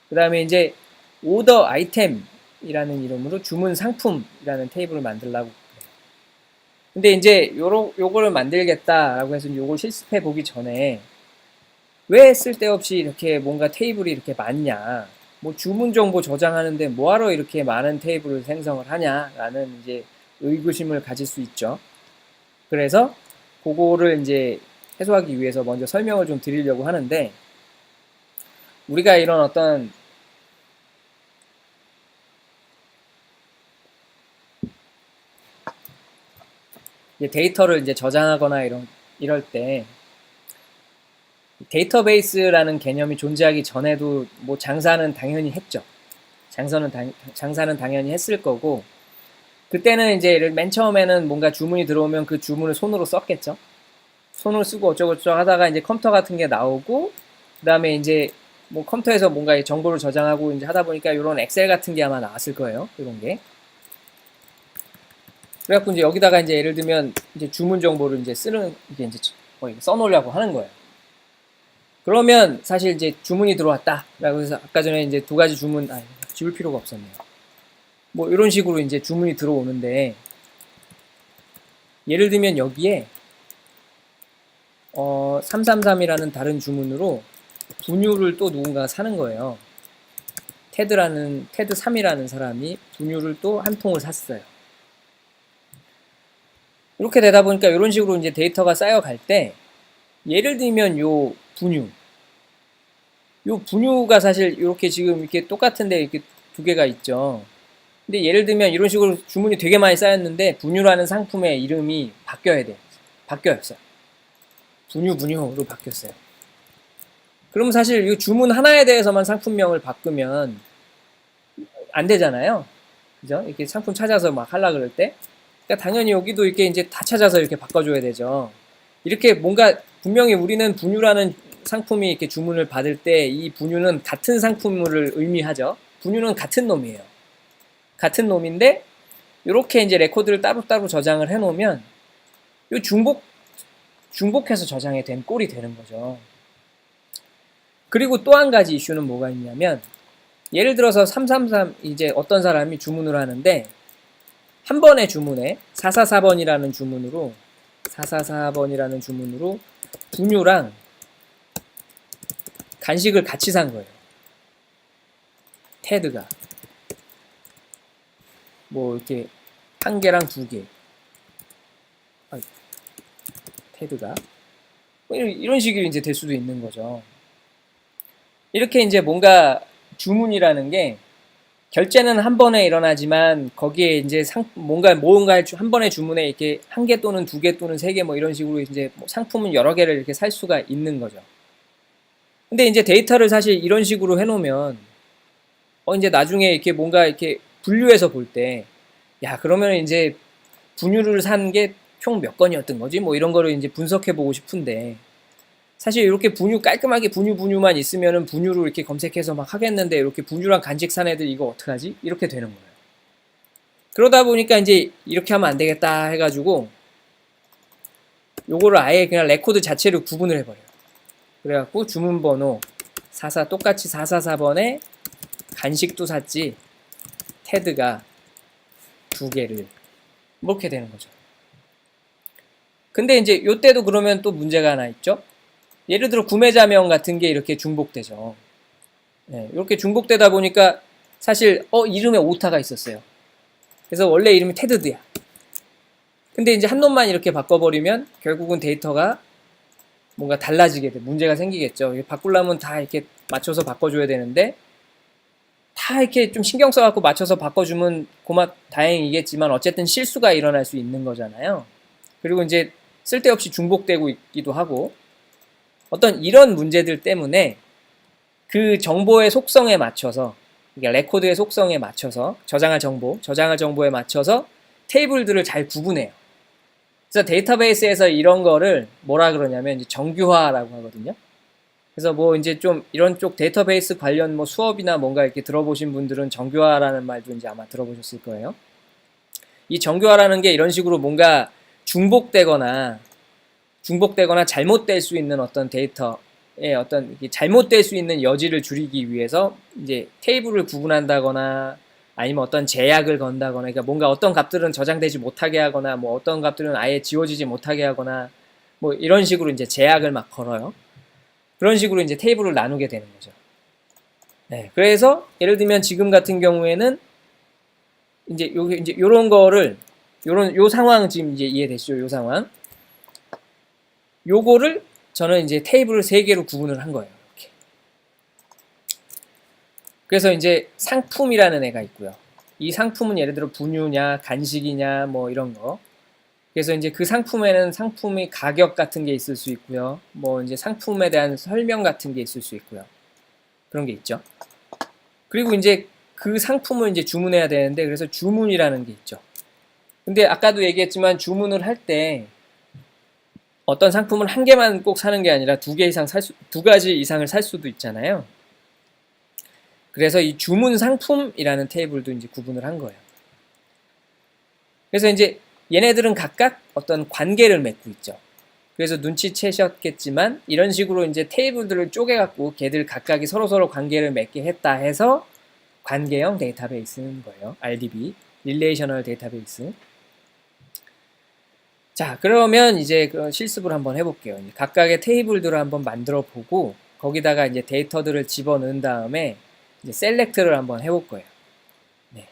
그다음에 이제 오더 아이템이라는 이름으로 주문 상품이라는 테이블을 만들려고 그래요. 근데 이제 요거를 만들겠다라고 해서 요걸 실습해 보기 전에 왜 쓸데없이 이렇게 뭔가 테이블이 이렇게 많냐? 뭐 주문 정보 저장하는데 뭐하러 이렇게 많은 테이블을 생성을 하냐라는 이제 의구심을 가질 수 있죠. 그래서 그거를 이제 해소하기 위해서 먼저 설명을 좀 드리려고 하는데 우리가 이런 어떤 이제 데이터를 이제 저장하거나 이럴 때 데이터베이스라는 개념이 존재하기 전에도 뭐 장사는 당연히 했죠. 장사는 당연히 했을 거고 그때는 이제 맨 처음에는 뭔가 주문이 들어오면 그 주문을 손으로 썼겠죠. 손으로 쓰고 어쩌고저쩌고 하다가 이제 컴퓨터 같은 게 나오고 그다음에 이제 뭐 컴퓨터에서 뭔가 정보를 저장하고 이제 하다 보니까 이런 엑셀 같은 게 아마 나왔을 거예요. 이런 게. 그래갖고 이제 여기다가 이제 예를 들면 이제 주문 정보를 이제 이게 이제 써놓으려고 하는 거예요. 그러면 사실 이제 주문이 들어왔다라고 해서 아까 전에 이제 두 가지 주문 지울 필요가 없었네요. 뭐 이런 식으로 이제 주문이 들어오는데 예를 들면 여기에 333이라는 다른 주문으로 분유를 또 누군가가 사는 거예요. 테드 3이라는 사람이 분유를 또 한 통을 샀어요. 이렇게 되다 보니까 이런 식으로 이제 데이터가 쌓여갈 때 예를 들면 요 분유가 사실 이렇게 지금 이렇게 똑같은데 이렇게 두 개가 있죠. 근데 예를 들면 이런 식으로 주문이 되게 많이 쌓였는데 분유라는 상품의 이름이 바뀌어야 돼. 바뀌었어요. 분유로 바뀌었어요. 그러면 사실 이 주문 하나에 대해서만 상품명을 바꾸면 안 되잖아요. 그죠? 이렇게 상품 찾아서 막 하려 그럴 때. 그러니까 당연히 여기도 이렇게 이제 다 찾아서 이렇게 바꿔줘야 되죠. 이렇게 뭔가 분명히 우리는 분유라는 상품이 이렇게 주문을 받을 때 이 분유는 같은 상품을 의미하죠. 분유는 같은 놈이에요. 같은 놈인데 이렇게 이제 레코드를 따로따로 저장을 해놓으면 이 중복해서 저장이 된 꼴이 되는 거죠. 그리고 또 한 가지 이슈는 뭐가 있냐면 예를 들어서 333 이제 어떤 사람이 주문을 하는데 한 번의 주문에 444번이라는 주문으로 분유랑 간식을 같이 산 거예요. 테드가 뭐 이렇게 한 개랑 두 개. 테드가 뭐 이런 식으로 이제 될 수도 있는 거죠. 이렇게 이제 뭔가 주문이라는 게 결제는 한 번에 일어나지만 거기에 이제 뭔가 한 번에 주문에 이렇게 한 개 또는 두 개 또는 세 개 뭐 이런 식으로 이제 뭐 상품은 여러 개를 이렇게 살 수가 있는 거죠. 근데 이제 데이터를 사실 이런 식으로 해놓으면 이제 나중에 이렇게 뭔가 이렇게 분류해서 볼 때 야, 그러면 이제 분유를 산 게 총 몇 건이었던 거지? 뭐 이런 거를 이제 분석해 보고 싶은데 사실 이렇게 깔끔하게 분유만 있으면은 분유로 이렇게 검색해서 막 하겠는데 이렇게 분유랑 간식 산 애들 이거 어떡하지? 이렇게 되는 거예요. 그러다 보니까 이제 이렇게 하면 안 되겠다 해가지고 요거를 아예 그냥 레코드 자체를 구분을 해버려요. 그래갖고 주문번호 똑같이 444번에 간식도 샀지 테드가 두 개를 이렇게 되는 거죠. 근데 이제 요때도 그러면 또 문제가 하나 있죠. 예를 들어 구매자명 같은 게 이렇게 중복되죠. 네, 이렇게 중복되다 보니까 사실 이름에 오타가 있었어요. 그래서 원래 이름이 테드드야. 근데 이제 한 놈만 이렇게 바꿔버리면 결국은 데이터가 뭔가 달라지게 돼. 문제가 생기겠죠. 바꾸려면 다 이렇게 맞춰서 바꿔줘야 되는데 다 이렇게 좀 신경 써갖고 맞춰서 바꿔주면 다행이겠지만 어쨌든 실수가 일어날 수 있는 거잖아요. 그리고 이제 쓸데없이 중복되고 있기도 하고 어떤 이런 문제들 때문에 그 정보의 속성에 맞춰서 그러니까 레코드의 속성에 맞춰서 저장할 정보에 맞춰서 테이블들을 잘 구분해요. 그래서 데이터베이스에서 이런 거를 뭐라 그러냐면 이제 정규화라고 하거든요. 그래서 뭐 이제 좀 이런 쪽 데이터베이스 관련 뭐 수업이나 뭔가 이렇게 들어보신 분들은 정규화라는 말도 이제 아마 들어보셨을 거예요. 이 정규화라는 게 이런 식으로 뭔가 중복되거나 잘못될 수 있는 어떤 데이터의 어떤 잘못될 수 있는 여지를 줄이기 위해서 이제 테이블을 구분한다거나 아니면 어떤 제약을 건다거나 그러니까 뭔가 어떤 값들은 저장되지 못하게 하거나 뭐 어떤 값들은 아예 지워지지 못하게 하거나 뭐 이런 식으로 이제 제약을 막 걸어요. 그런 식으로 이제 테이블을 나누게 되는 거죠. 네, 그래서 예를 들면 지금 같은 경우에는 이제 요런 거를 요 상황 지금 이제 이해되시죠? 요 상황. 요거를 저는 이제 테이블을 3개로 구분을 한 거예요. 이렇게. 그래서 이제 상품이라는 애가 있고요. 이 상품은 예를 들어 분유냐, 간식이냐, 뭐 이런 거. 그래서 이제 그 상품에는 상품의 가격 같은 게 있을 수 있고요. 뭐 이제 상품에 대한 설명 같은 게 있을 수 있고요. 그런 게 있죠. 그리고 이제 그 상품을 이제 주문해야 되는데 그래서 주문이라는 게 있죠. 근데 아까도 얘기했지만 주문을 할 때 어떤 상품은 한 개만 꼭 사는 게 아니라 두 가지 이상을 살 수도 있잖아요. 그래서 이 주문 상품이라는 테이블도 이제 구분을 한 거예요. 그래서 이제 얘네들은 각각 어떤 관계를 맺고 있죠. 그래서 눈치채셨겠지만 이런 식으로 이제 테이블들을 쪼개갖고 걔들 각각이 서로서로 관계를 맺게 했다 해서 관계형 데이터베이스인 거예요. RDB, Relational Database. 자, 그러면 이제 그 실습을 한번 해볼게요. 각각의 테이블들을 한번 만들어 보고 거기다가 이제 데이터들을 집어넣은 다음에 이제 셀렉트를 한번 해볼 거예요. 네.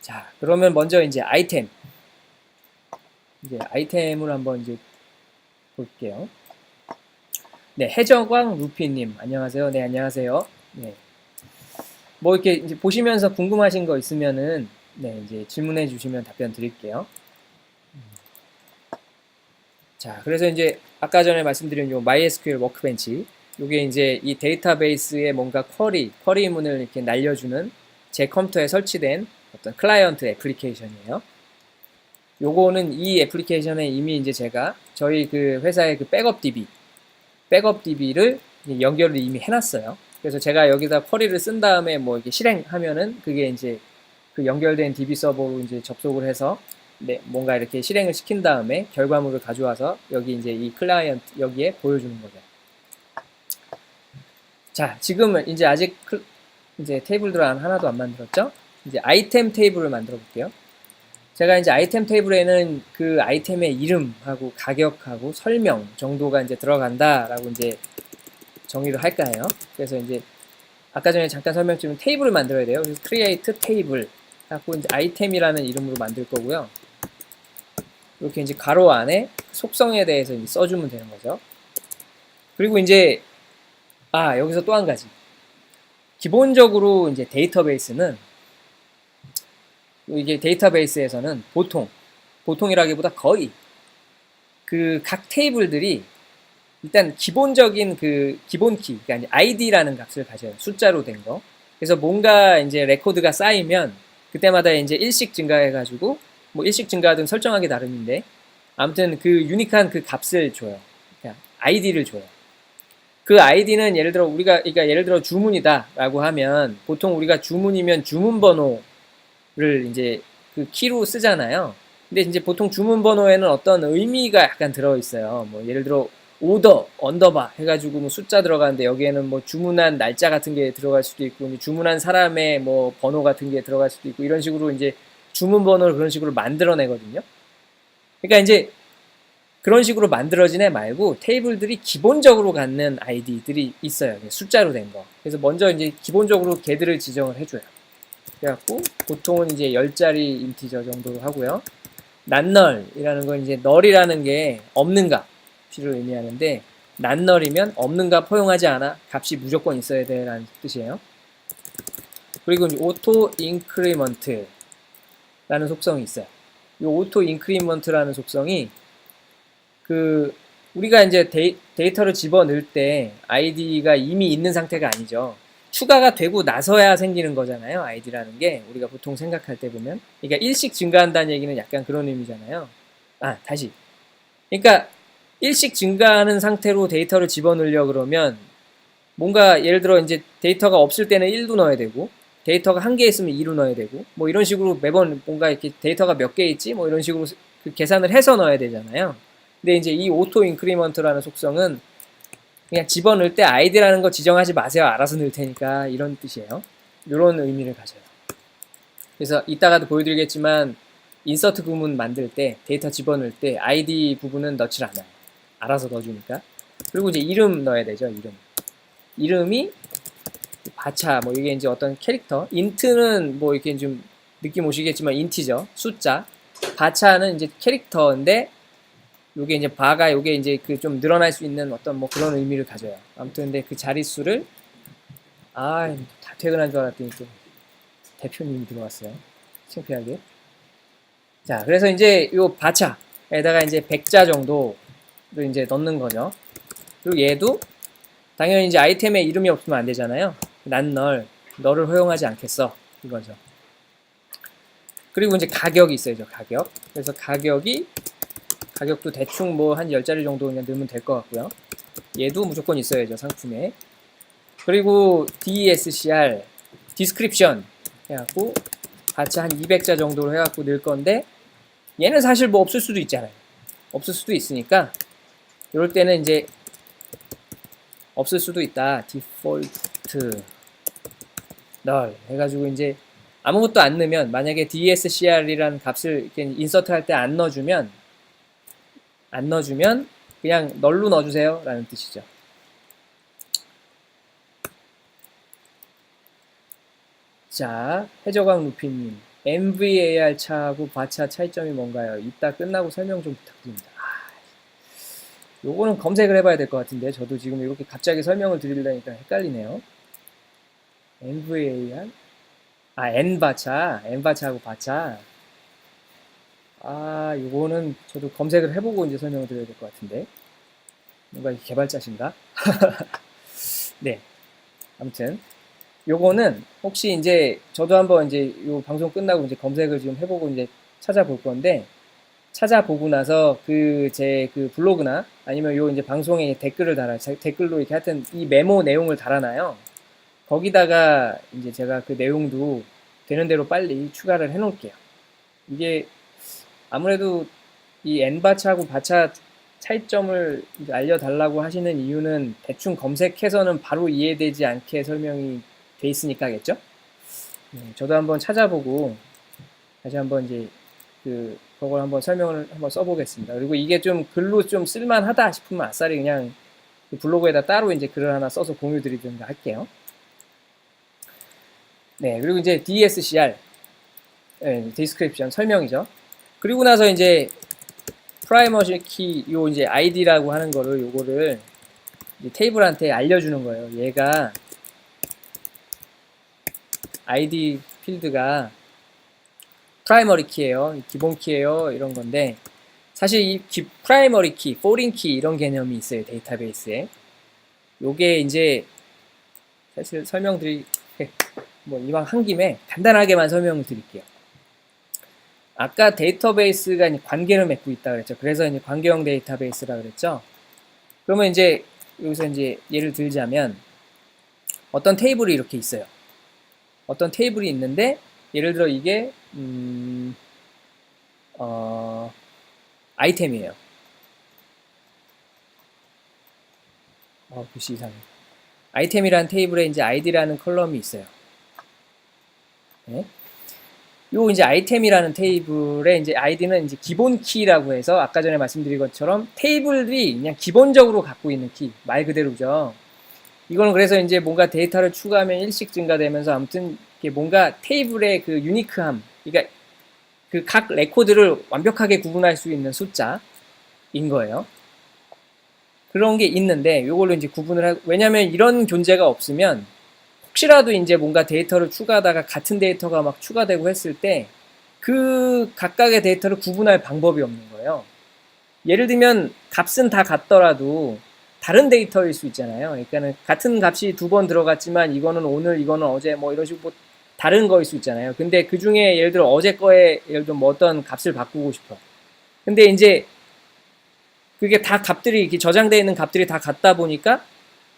자, 그러면 먼저 이제 아이템을 한번 이제 볼게요. 네, 해적왕 루피님 안녕하세요. 네, 안녕하세요. 네. 뭐 이렇게 이제 보시면서 궁금하신 거 있으면은 네, 이제 질문해 주시면 답변 드릴게요. 자, 그래서 이제 아까 전에 말씀드린 요 MySQL 워크벤치, 요게 이제 이 데이터베이스에 뭔가 쿼리문을 이렇게 날려주는 제 컴퓨터에 설치된 어떤 클라이언트 애플리케이션이에요. 요거는 이 애플리케이션에 이미 이제 제가 저희 그 회사의 그 백업 DB를 연결을 이미 해놨어요. 그래서 제가 여기다 쿼리를 쓴 다음에 뭐 이렇게 실행하면은 그게 이제 그 연결된 DB 서버로 이제 접속을 해서 네, 뭔가 이렇게 실행을 시킨 다음에 결과물을 가져와서 여기 이제 이 클라이언트 여기에 보여주는 거죠. 자, 지금은 이제 아직 이제 테이블들 하나도 안 만들었죠? 이제 아이템 테이블을 만들어 볼게요. 제가 이제 아이템 테이블에는 그 아이템의 이름하고 가격하고 설명 정도가 이제 들어간다라고 이제 정의를 할까 해요. 그래서 이제 아까 전에 잠깐 설명드린 테이블을 만들어야 돼요. 그래서 create table 하고 이제 아이템이라는 이름으로 만들 거고요. 이렇게 이제 가로 안에 속성에 대해서 이제 써주면 되는 거죠. 그리고 이제 여기서 또 한 가지. 기본적으로 이제 데이터베이스는, 이게 데이터베이스에서는 보통이라기보다 거의 그 각 테이블들이 일단 기본적인 그 기본 키, 그러니까 ID라는 값을 가져요. 숫자로 된 거. 그래서 뭔가 이제 레코드가 쌓이면 그때마다 이제 일씩 증가해가지고, 뭐 일씩 증가하든 설정하기 나름인데, 아무튼 그 유니크한 그 값을 줘요. 그러니까 ID를 줘요. 그 아이디는 예를 들어 그러니까 예를 들어 주문이다라고 하면 보통 우리가 주문이면 주문 번호를 이제 그 키로 쓰잖아요. 근데 이제 보통 주문 번호에는 어떤 의미가 약간 들어 있어요. 뭐 예를 들어 오더 언더바 해가지고 뭐 숫자 들어가는데 여기에는 뭐 주문한 날짜 같은 게 들어갈 수도 있고 주문한 사람의 뭐 번호 같은 게 들어갈 수도 있고 이런 식으로 이제 주문 번호를 그런 식으로 만들어내거든요. 그러니까 이제 그런 식으로 만들어진 애 말고 테이블들이 기본적으로 갖는 아이디들이 있어요. 숫자로 된 거. 그래서 먼저 이제 기본적으로 걔들을 지정을 해줘요. 그래갖고 보통은 이제 10자리 인티저 정도로 하고요. 난널이라는 건 이제 널이라는 게 없는 값을 의미하는데 난널이면 없는 값 허용하지 않아. 값이 무조건 있어야 돼 라는 뜻이에요. 그리고 이제 오토 인크리먼트라는 속성이 있어요. 이 오토 인크리먼트라는 속성이 우리가 이제 데이터를 집어넣을 때 아이디가 이미 있는 상태가 아니죠. 추가가 되고 나서야 생기는 거잖아요. 아이디라는 게 우리가 보통 생각할 때 보면, 그러니까 일씩 증가한다는 얘기는 약간 그런 의미잖아요. 다시. 그러니까 일씩 증가하는 상태로 데이터를 집어넣으려 그러면 뭔가 예를 들어 이제 데이터가 없을 때는 1도 넣어야 되고 데이터가 한 개 있으면 2로 넣어야 되고 뭐 이런 식으로 매번 뭔가 이렇게 데이터가 몇 개 있지 뭐 이런 식으로 그 계산을 해서 넣어야 되잖아요. 근데 이제 이 오토 인크리먼트라는 속성은 그냥 집어넣을 때 아이디라는 거 지정하지 마세요. 알아서 넣을 테니까 이런 뜻이에요. 이런 의미를 가져요. 그래서 이따가도 보여드리겠지만 인서트 구문 만들 때 데이터 집어넣을 때 아이디 부분은 넣질 않아요. 알아서 넣어주니까. 그리고 이제 이름 넣어야 되죠. 이름이 바차 뭐 이게 이제 어떤 캐릭터 인트는 뭐 이렇게 좀 느낌 오시겠지만 인티저 숫자 바차는 이제 캐릭터인데 요게 이제 바가 요게 이제 그 좀 늘어날 수 있는 어떤 뭐 그런 의미를 가져요. 아무튼 근데 그 자릿수를 다 퇴근한 줄 알았더니 또 대표님이 들어왔어요. 창피하게. 자, 그래서 이제 요 바차에다가 이제 100자 정도를 이제 넣는 거죠. 그리고 얘도 당연히 이제 아이템에 이름이 없으면 안 되잖아요. 난 너를 허용하지 않겠어. 이거죠. 그리고 이제 가격이 있어야죠. 가격. 그래서 가격도 대충 뭐 한 10자리 정도 그냥 넣으면 될 것 같고요. 얘도 무조건 있어야죠. 상품에. 그리고 DSCR, 디스크립션 해갖고 같이 한 200자 정도로 해갖고 넣을 건데 얘는 사실 뭐 없을 수도 있잖아요. 없을 수도 있으니까 이럴 때는 이제 없을 수도 있다. 디폴트 널 해가지고 이제 아무것도 안 넣으면 만약에 DSCR이라는 값을 이렇게 인서트 할 때 안 넣어주면 그냥 널로 넣어주세요 라는 뜻이죠. 자, 해적왕 루피님 MVAR 차하고 바차 차이점이 뭔가요? 이따 끝나고 설명 좀 부탁드립니다. 요거는 검색을 해봐야 될 것 같은데 저도 지금 이렇게 갑자기 설명을 드리려니까 헷갈리네요. MVAR? N바차하고 바차. 요거는 저도 검색을 해보고 이제 설명을 드려야 될 것 같은데. 뭔가 개발자신가? 네. 아무튼, 요거는 혹시 이제 저도 한번 이제 요 방송 끝나고 이제 검색을 지금 해보고 이제 찾아볼 건데, 찾아보고 나서 제 블로그나 아니면 요 이제 방송에 댓글을 댓글로 이렇게 하여튼 이 메모 내용을 달아놔요. 거기다가 이제 제가 그 내용도 되는 대로 빨리 추가를 해 놓을게요. 이게 아무래도 이 N바차하고 바차 차이점을 알려달라고 하시는 이유는 대충 검색해서는 바로 이해되지 않게 설명이 돼 있으니까겠죠? 저도 한번 찾아보고 다시 한번 이제 그걸 한번 설명을 한번 써보겠습니다. 그리고 이게 좀 글로 좀 쓸만하다 싶으면 아싸리 그냥 블로그에다 따로 이제 글을 하나 써서 공유 드리든가 할게요. 네, 그리고 이제 DSCR, 디스크립션 설명이죠. 그리고 나서 이제 프라이머시 키, 요 이제 ID라고 하는 거를 요거를 이 테이블한테 알려주는 거예요. 얘가 id 필드가 프라이머리 키예요. 기본 키예요. 이런 건데 사실 이 프라이머리 키, 포린 키 이런 개념이 있어요. 데이터베이스에. 요게 이제 사실 뭐 이왕 한 김에 간단하게만 설명을 드릴게요. 아까 데이터베이스가 이제 관계를 맺고 있다 그랬죠. 그래서 이제 관계형 데이터베이스라 그랬죠. 그러면 이제 여기서 이제 예를 들자면 어떤 테이블이 이렇게 있어요. 어떤 테이블이 있는데 예를 들어 이게 아이템이에요. 글씨 이상해. 아이템이라는 테이블에 이제 id라는 컬럼이 있어요. 네? 요 이제 아이템이라는 테이블에 이제 id는 이제 기본 키라고 해서 아까 전에 말씀드린 것처럼 테이블이 그냥 기본적으로 갖고 있는 키, 말 그대로죠. 이거는 그래서 이제 뭔가 데이터를 추가하면 일씩 증가되면서 아무튼 뭔가 테이블의 그 유니크함, 그러니까 그 각 레코드를 완벽하게 구분할 수 있는 숫자인 거예요. 그런 게 있는데 요걸로 이제 구분을 하고, 왜냐면 이런 존재가 없으면 혹시라도 이제 뭔가 데이터를 추가하다가 같은 데이터가 막 추가되고 했을 때 그 각각의 데이터를 구분할 방법이 없는 거예요. 예를 들면 값은 다 같더라도 다른 데이터일 수 있잖아요. 그러니까는 같은 값이 2번 들어갔지만 이거는 오늘, 이거는 어제 뭐 이런 식으로 다른 거일 수 있잖아요. 근데 그 중에 예를 들어 어제 거에 예를 들어 뭐 어떤 값을 바꾸고 싶어. 근데 이제 그게 다 값들이 이렇게 저장되어 있는 값들이 다 같다 보니까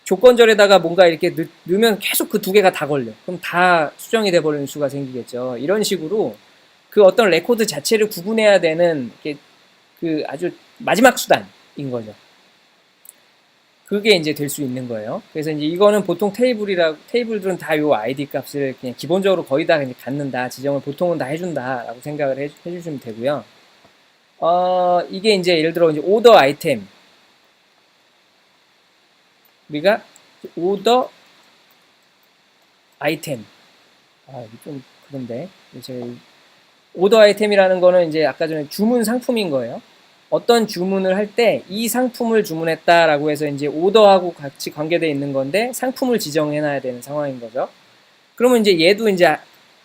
조건절에다가 뭔가 이렇게 넣으면 계속 그 두 개가 다 걸려. 그럼 다 수정이 돼버리는 수가 생기겠죠. 이런 식으로 그 어떤 레코드 자체를 구분해야 되는 그 아주 마지막 수단인 거죠. 그게 이제 될 수 있는 거예요. 그래서 이제 이거는 보통 테이블들은 다 요 ID 값을 그냥 기본적으로 거의 다 그냥 갖는다. 지정을 보통은 다 해준다라고 생각을 해주시면 되고요. 이게 이제 예를 들어 이제 오더 아이템. 우리가 오더 아이템. 이게 좀 그런데. 오더 아이템이라는 거는 이제 아까 전에 주문 상품인 거예요. 어떤 주문을 할 때 이 상품을 주문했다라고 해서 이제 오더하고 같이 관계되어 있는 건데 상품을 지정해 놔야 되는 상황인 거죠. 그러면 이제 얘도 이제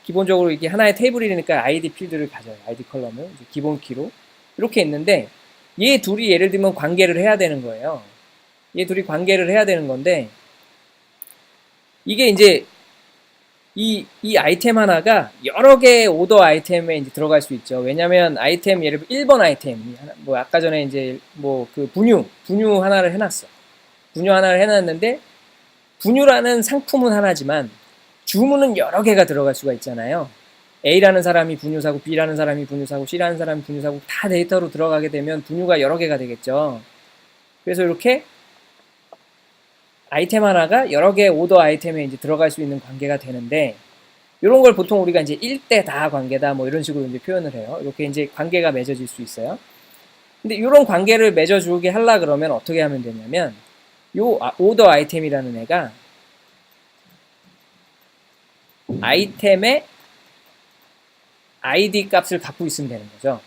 기본적으로 이게 하나의 테이블이니까 ID 필드를 가져요. ID 컬럼을 이제 기본 키로 이렇게 있는데 얘 둘이 예를 들면 관계를 해야 되는 거예요. 얘 둘이 관계를 해야 되는 건데 이게 이제 이 아이템 하나가 여러 개의 오더 아이템에 이제 들어갈 수 있죠. 왜냐면 아이템, 예를 들어 1번 아이템, 뭐 아까 전에 이제 뭐 그 분유 하나를 해놨어. 분유 하나를 해놨는데, 분유라는 상품은 하나지만, 주문은 여러 개가 들어갈 수가 있잖아요. A라는 사람이 분유 사고, B라는 사람이 분유 사고, C라는 사람이 분유 사고, 다 데이터로 들어가게 되면 분유가 여러 개가 되겠죠. 그래서 이렇게 아이템 하나가 여러 개의 오더 아이템에 이제 들어갈 수 있는 관계가 되는데, 이런 걸 보통 우리가 이제 1대 다 관계다 뭐 이런 식으로 이제 표현을 해요. 이렇게 이제 관계가 맺어질 수 있어요. 근데 이런 관계를 맺어주게 하려 그러면 어떻게 하면 되냐면, 요 오더 아이템이라는 애가 아이템의 ID 값을 갖고 있으면 되는 거죠.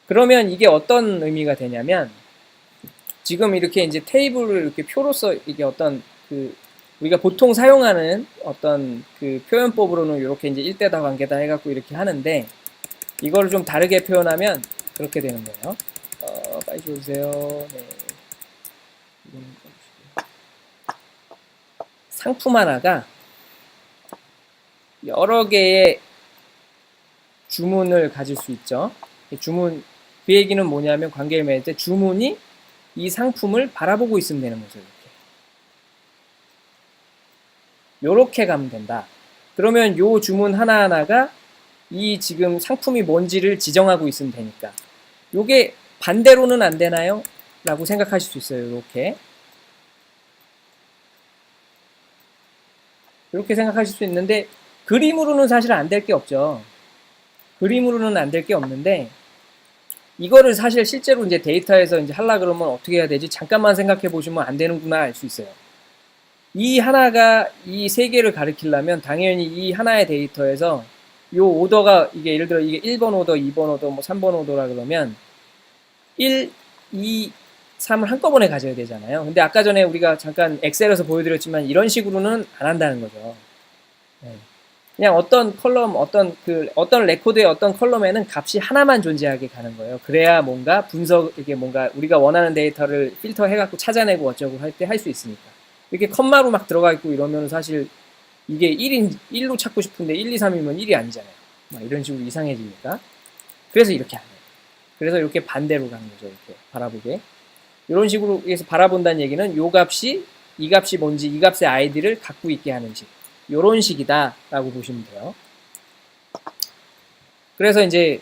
그러면 이게 어떤 의미가 되냐면, 지금 이렇게 이제 테이블을 이렇게 표로서 이게 어떤 우리가 보통 사용하는 어떤 그 표현법으로는 이렇게 이제 1대다 관계다 해갖고 이렇게 하는데 이거를 좀 다르게 표현하면 그렇게 되는 거예요. 빨리 줘주세요. 네. 상품 하나가 여러 개의 주문을 가질 수 있죠. 주문, 그 얘기는 뭐냐면 관계를 맺을 때 주문이 이 상품을 바라보고 있으면 되는 거죠. 요렇게 가면 된다. 그러면 요 주문 하나하나가 이 지금 상품이 뭔지를 지정하고 있으면 되니까. 요게 반대로는 안 되나요? 라고 생각하실 수 있어요. 이렇게 생각하실 수 있는데 그림으로는 사실 안 될 게 없죠. 그림으로는 안 될 게 없는데 이거를 사실 실제로 이제 데이터에서 이제 하려 그러면 어떻게 해야 되지? 잠깐만 생각해 보시면 안 되는구나 알 수 있어요. 이 하나가 이 세 개를 가리키려면 당연히 이 하나의 데이터에서 요 오더가 이게 예를 들어 이게 1번 오더, 2번 오더, 뭐 3번 오더라 그러면 1, 2, 3을 한꺼번에 가져야 되잖아요. 근데 아까 전에 우리가 잠깐 엑셀에서 보여드렸지만 이런 식으로는 안 한다는 거죠. 네. 그냥 어떤 컬럼, 어떤 레코드의 어떤 컬럼에는 값이 하나만 존재하게 가는 거예요. 그래야 뭔가 이게 뭔가 우리가 원하는 데이터를 필터 해갖고 찾아내고 어쩌고 할 때 할 수 있으니까. 이렇게 컴마로 막 들어가 있고 이러면 사실 이게 1로 찾고 싶은데 1, 2, 3이면 1이 아니잖아요. 막 이런 식으로 이상해지니까. 그래서 이렇게 하는 거예요. 그래서 이렇게 반대로 가는 거죠. 이렇게 바라보게. 이런 식으로 해서 바라본다는 얘기는 이 값이 뭔지, 이 값의 아이디를 갖고 있게 하는 식. 요런 식이다 라고 보시면 돼요. 그래서 이제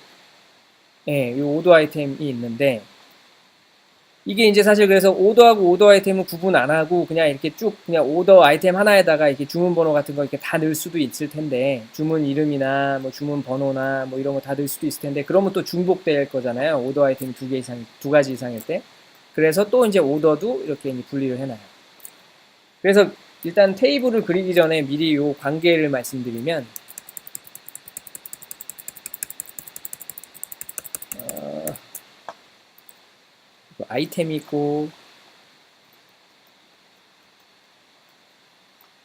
이 오더 아이템이 있는데 이게 이제 사실 그래서 오더하고 오더 아이템은 구분 안 하고 그냥 이렇게 쭉 그냥 오더 아이템 하나에다가 이렇게 주문 번호 같은 거 이렇게 다 넣을 수도 있을 텐데 주문 이름이나 뭐 주문 번호나 뭐 이런 거 다 넣을 수도 있을 텐데 그러면 또 중복될 거잖아요. 오더 아이템이 두 가지 이상일 때. 그래서 또 이제 오더도 이렇게 이제 분리를 해놔요. 그래서 일단 테이블을 그리기 전에 미리 요 관계를 말씀드리면 아이템이 있고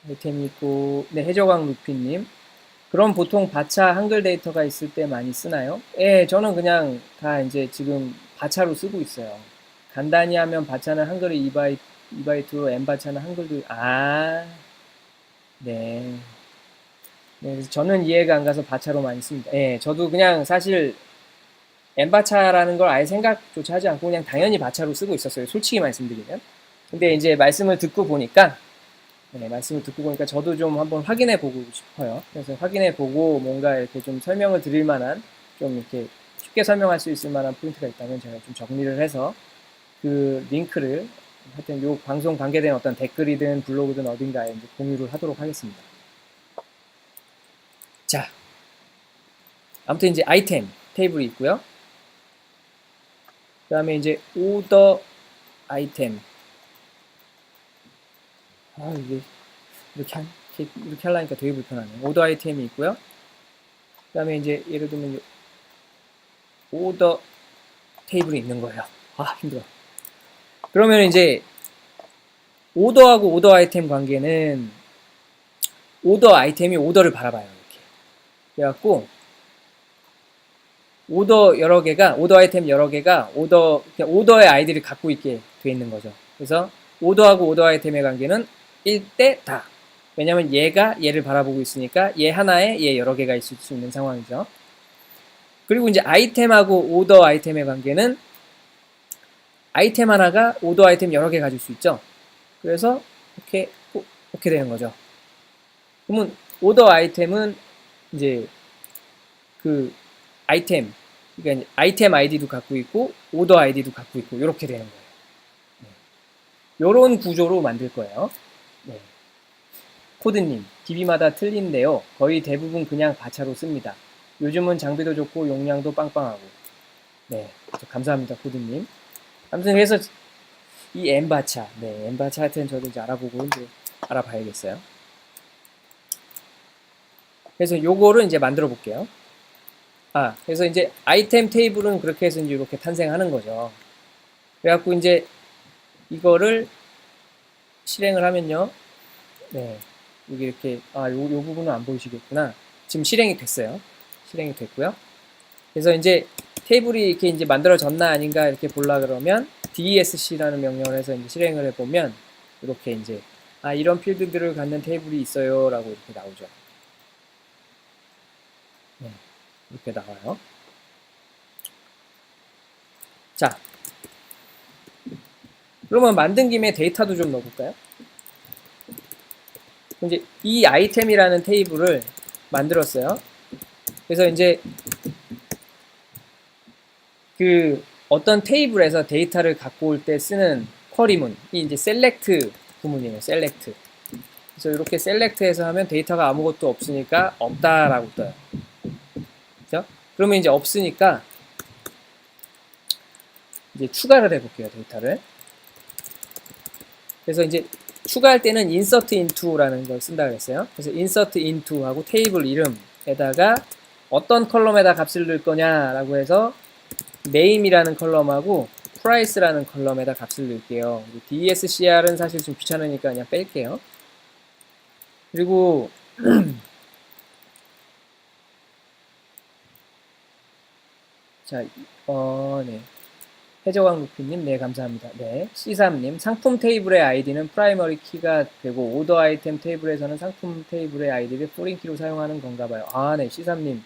네, 해적왕 루피님. 그럼 보통 바차 한글 데이터가 있을 때 많이 쓰나요? 예, 저는 그냥 다 이제 지금 바차로 쓰고 있어요. 간단히 하면 바차는 한글을 2바이트로 M바차는 한글도 네. 네, 그래서 저는 이해가 안 가서 바차로 많이 씁니다. 예, 저도 그냥 사실 M바차라는 걸 아예 생각조차 하지 않고 그냥 당연히 바차로 쓰고 있었어요. 솔직히 말씀드리면. 근데 이제 말씀을 듣고 보니까 저도 좀 한번 확인해 보고 싶어요. 그래서 확인해 보고 뭔가 이렇게 좀 설명을 드릴 만한 좀 이렇게 쉽게 설명할 수 있을 만한 포인트가 있다면 제가 좀 정리를 해서 그 링크를 하여튼 요 방송 관계된 어떤 댓글이든 블로그든 어딘가에 이제 공유를 하도록 하겠습니다. 자, 아무튼 이제 아이템 테이블이 있고요. 그 다음에 이제 오더 아이템. 이게 이렇게 하려니까 되게 불편하네. 오더 아이템이 있고요. 그 다음에 이제 예를 들면 오더 테이블이 있는 거예요. 힘들어. 그러면 이제 오더하고 오더 아이템 관계는 오더 아이템이 오더를 바라봐요. 이렇게. 그래갖고 오더 아이템 여러 개가 오더의 아이디를 갖고 있게 돼 있는 거죠. 그래서 오더하고 오더 아이템의 관계는 1대 다. 왜냐면 얘가 얘를 바라보고 있으니까 얘 하나에 얘 여러 개가 있을 수 있는 상황이죠. 그리고 이제 아이템하고 오더 아이템의 관계는 아이템 하나가 오더 아이템 여러 개 가질 수 있죠. 그래서 이렇게 되는 거죠. 그러면 오더 아이템은 이제 그 아이템, 그러니까 아이템 아이디도 갖고 있고 오더 아이디도 갖고 있고 이렇게 되는 거예요. 이런 구조로 만들 거예요. 네. 코드님, DB마다 틀린데요. 거의 대부분 그냥 바차로 씁니다. 요즘은 장비도 좋고 용량도 빵빵하고. 네, 감사합니다, 코드님. 아무튼 그래서 이 M바차, M바차 하여튼 저도 이제 알아보고 이제 알아봐야겠어요. 그래서 요거를 이제 만들어 볼게요. 그래서 이제 아이템 테이블은 그렇게 해서 이제 이렇게 탄생하는 거죠. 그래갖고 이제 이거를 실행을 하면요. 네. 이게 이렇게, 요 부분은 안 보이시겠구나. 지금 실행이 됐어요. 실행이 됐고요. 그래서 이제 테이블이 이렇게 이제 만들어졌나 아닌가 이렇게 보려 그러면 DESC라는 명령을 해서 이제 실행을 해보면 이렇게 이제 이런 필드들을 갖는 테이블이 있어요 라고 이렇게 나오죠. 네. 이렇게 나와요. 자, 그러면 만든 김에 데이터도 좀 넣어볼까요? 이제 이 아이템이라는 테이블을 만들었어요. 그래서 이제 그 어떤 테이블에서 데이터를 갖고 올 때 쓰는 쿼리문이 이제 셀렉트 구문이에요. 셀렉트. 그래서 이렇게 셀렉트해서 하면 데이터가 아무것도 없으니까 없다라고 떠요. 그죠? 그러면 이제 없으니까 이제 추가를 해볼게요. 데이터를. 그래서 이제 추가할 때는 insert into라는 걸 쓴다 그랬어요. 그래서 insert into 하고 테이블 이름에다가 어떤 컬럼에다 값을 넣을 거냐라고 해서 name이라는 컬럼하고 price라는 컬럼에다 값을 넣을게요. DESCR은 사실 좀 귀찮으니까 그냥 뺄게요. 그리고 자, 네. 해적왕 루피님, 네, 감사합니다. 네. C3님, 상품 테이블의 아이디는 프라이머리 키가 되고, 오더 아이템 테이블에서는 상품 테이블의 아이디를 포린 키로 사용하는 건가 봐요. 아, 네, C3님.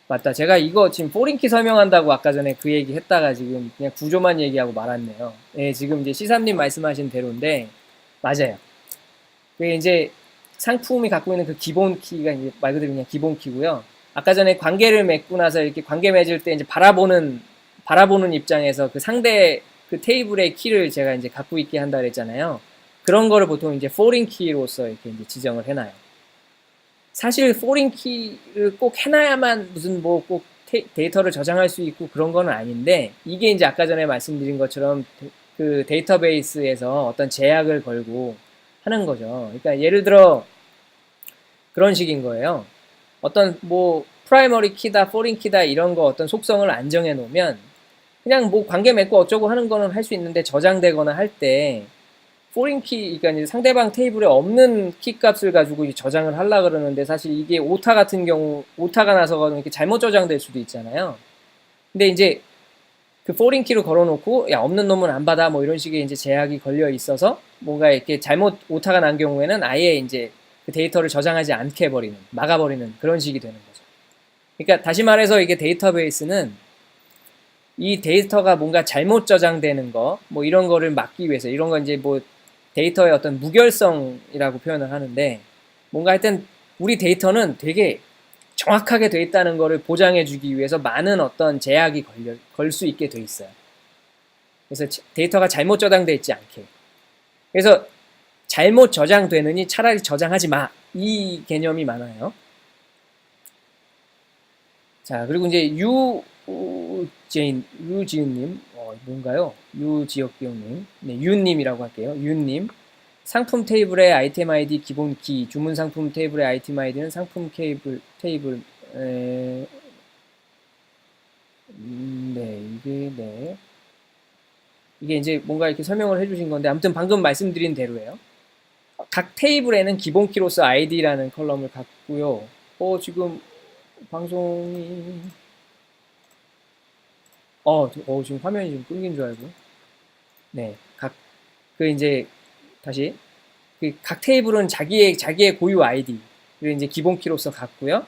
맞다. 제가 이거 지금 포린 키 설명한다고 아까 전에 그 얘기 했다가 지금 그냥 구조만 얘기하고 말았네요. 네, 지금 이제 C3님 말씀하신 대로인데, 맞아요. 그게 이제 상품이 갖고 있는 그 기본 키가 이제 말 그대로 그냥 기본 키고요. 아까 전에 관계를 맺고 나서 이렇게 관계 맺을 때 이제 바라보는 입장에서 그 상대 그 테이블의 키를 제가 이제 갖고 있게 한다 그랬잖아요. 그런 거를 보통 이제 포린 키로서 이렇게 이제 지정을 해놔요. 사실 포린 키를 꼭 해놔야만 무슨 뭐 꼭 데이터를 저장할 수 있고 그런 거는 아닌데, 이게 이제 아까 전에 말씀드린 것처럼 그 데이터베이스에서 어떤 제약을 걸고 하는 거죠. 그러니까 예를 들어 그런 식인 거예요. 어떤 뭐 프라이머리 키다, 포린 키다 이런 거 어떤 속성을 안정해 놓으면 그냥 뭐 관계 맺고 어쩌고 하는 거는 할 수 있는데, 저장되거나 할 때 포린 키, 그러니까 이제 상대방 테이블에 없는 키 값을 가지고 저장을 하려 그러는데, 사실 이게 오타 같은 경우 오타가 나서 이렇게 잘못 저장될 수도 있잖아요. 근데 이제 그 포린 키로 걸어놓고 야 없는 놈은 안 받아 뭐 이런 식의 이제 제약이 걸려 있어서 뭔가 이렇게 잘못 오타가 난 경우에는 아예 이제 그 데이터를 저장하지 않게 해버리는, 막아버리는 그런 식이 되는 거죠. 그러니까 다시 말해서 이게 데이터베이스는 이 데이터가 뭔가 잘못 저장되는 거, 뭐 이런 거를 막기 위해서, 이런 건 이제 뭐 데이터의 어떤 무결성이라고 표현을 하는데, 뭔가 하여튼 우리 데이터는 되게 정확하게 돼 있다는 거를 보장해 주기 위해서 많은 어떤 제약이 걸 수 있게 돼 있어요. 그래서 데이터가 잘못 저장돼 있지 않게. 그래서 잘못 저장되느니 차라리 저장하지 마. 이 개념이 많아요. 자, 그리고 이제 유지은님, 뭔가요? 유지혁기용님, 네, 윤님이라고 할게요. 윤님. 상품 테이블의 아이템 아이디 기본 키, 주문 상품 테이블의 아이템 아이디는 상품 테이블, 네, 네. 이게 이제 뭔가 이렇게 설명을 해주신 건데, 아무튼 방금 말씀드린 대로예요. 각 테이블에는 기본 키로서 아이디라는 컬럼을 갖고요. 지금 방송이, 지금 화면이 좀 끊긴 줄 알고. 네, 이제, 다시. 각 테이블은 자기의 고유 아이디를 이제 기본 키로서 갖고요.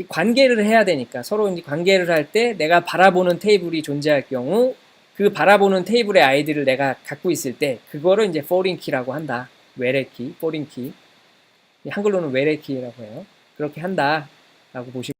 관계를 해야 되니까 서로 이제 관계를 할 때 내가 바라보는 테이블이 존재할 경우 그 바라보는 테이블의 아이디를 내가 갖고 있을 때 그거를 이제 foreign key라고 한다. 외래 키, foreign key. 한글로는 외래 키라고 해요. 그렇게 한다라고 보시면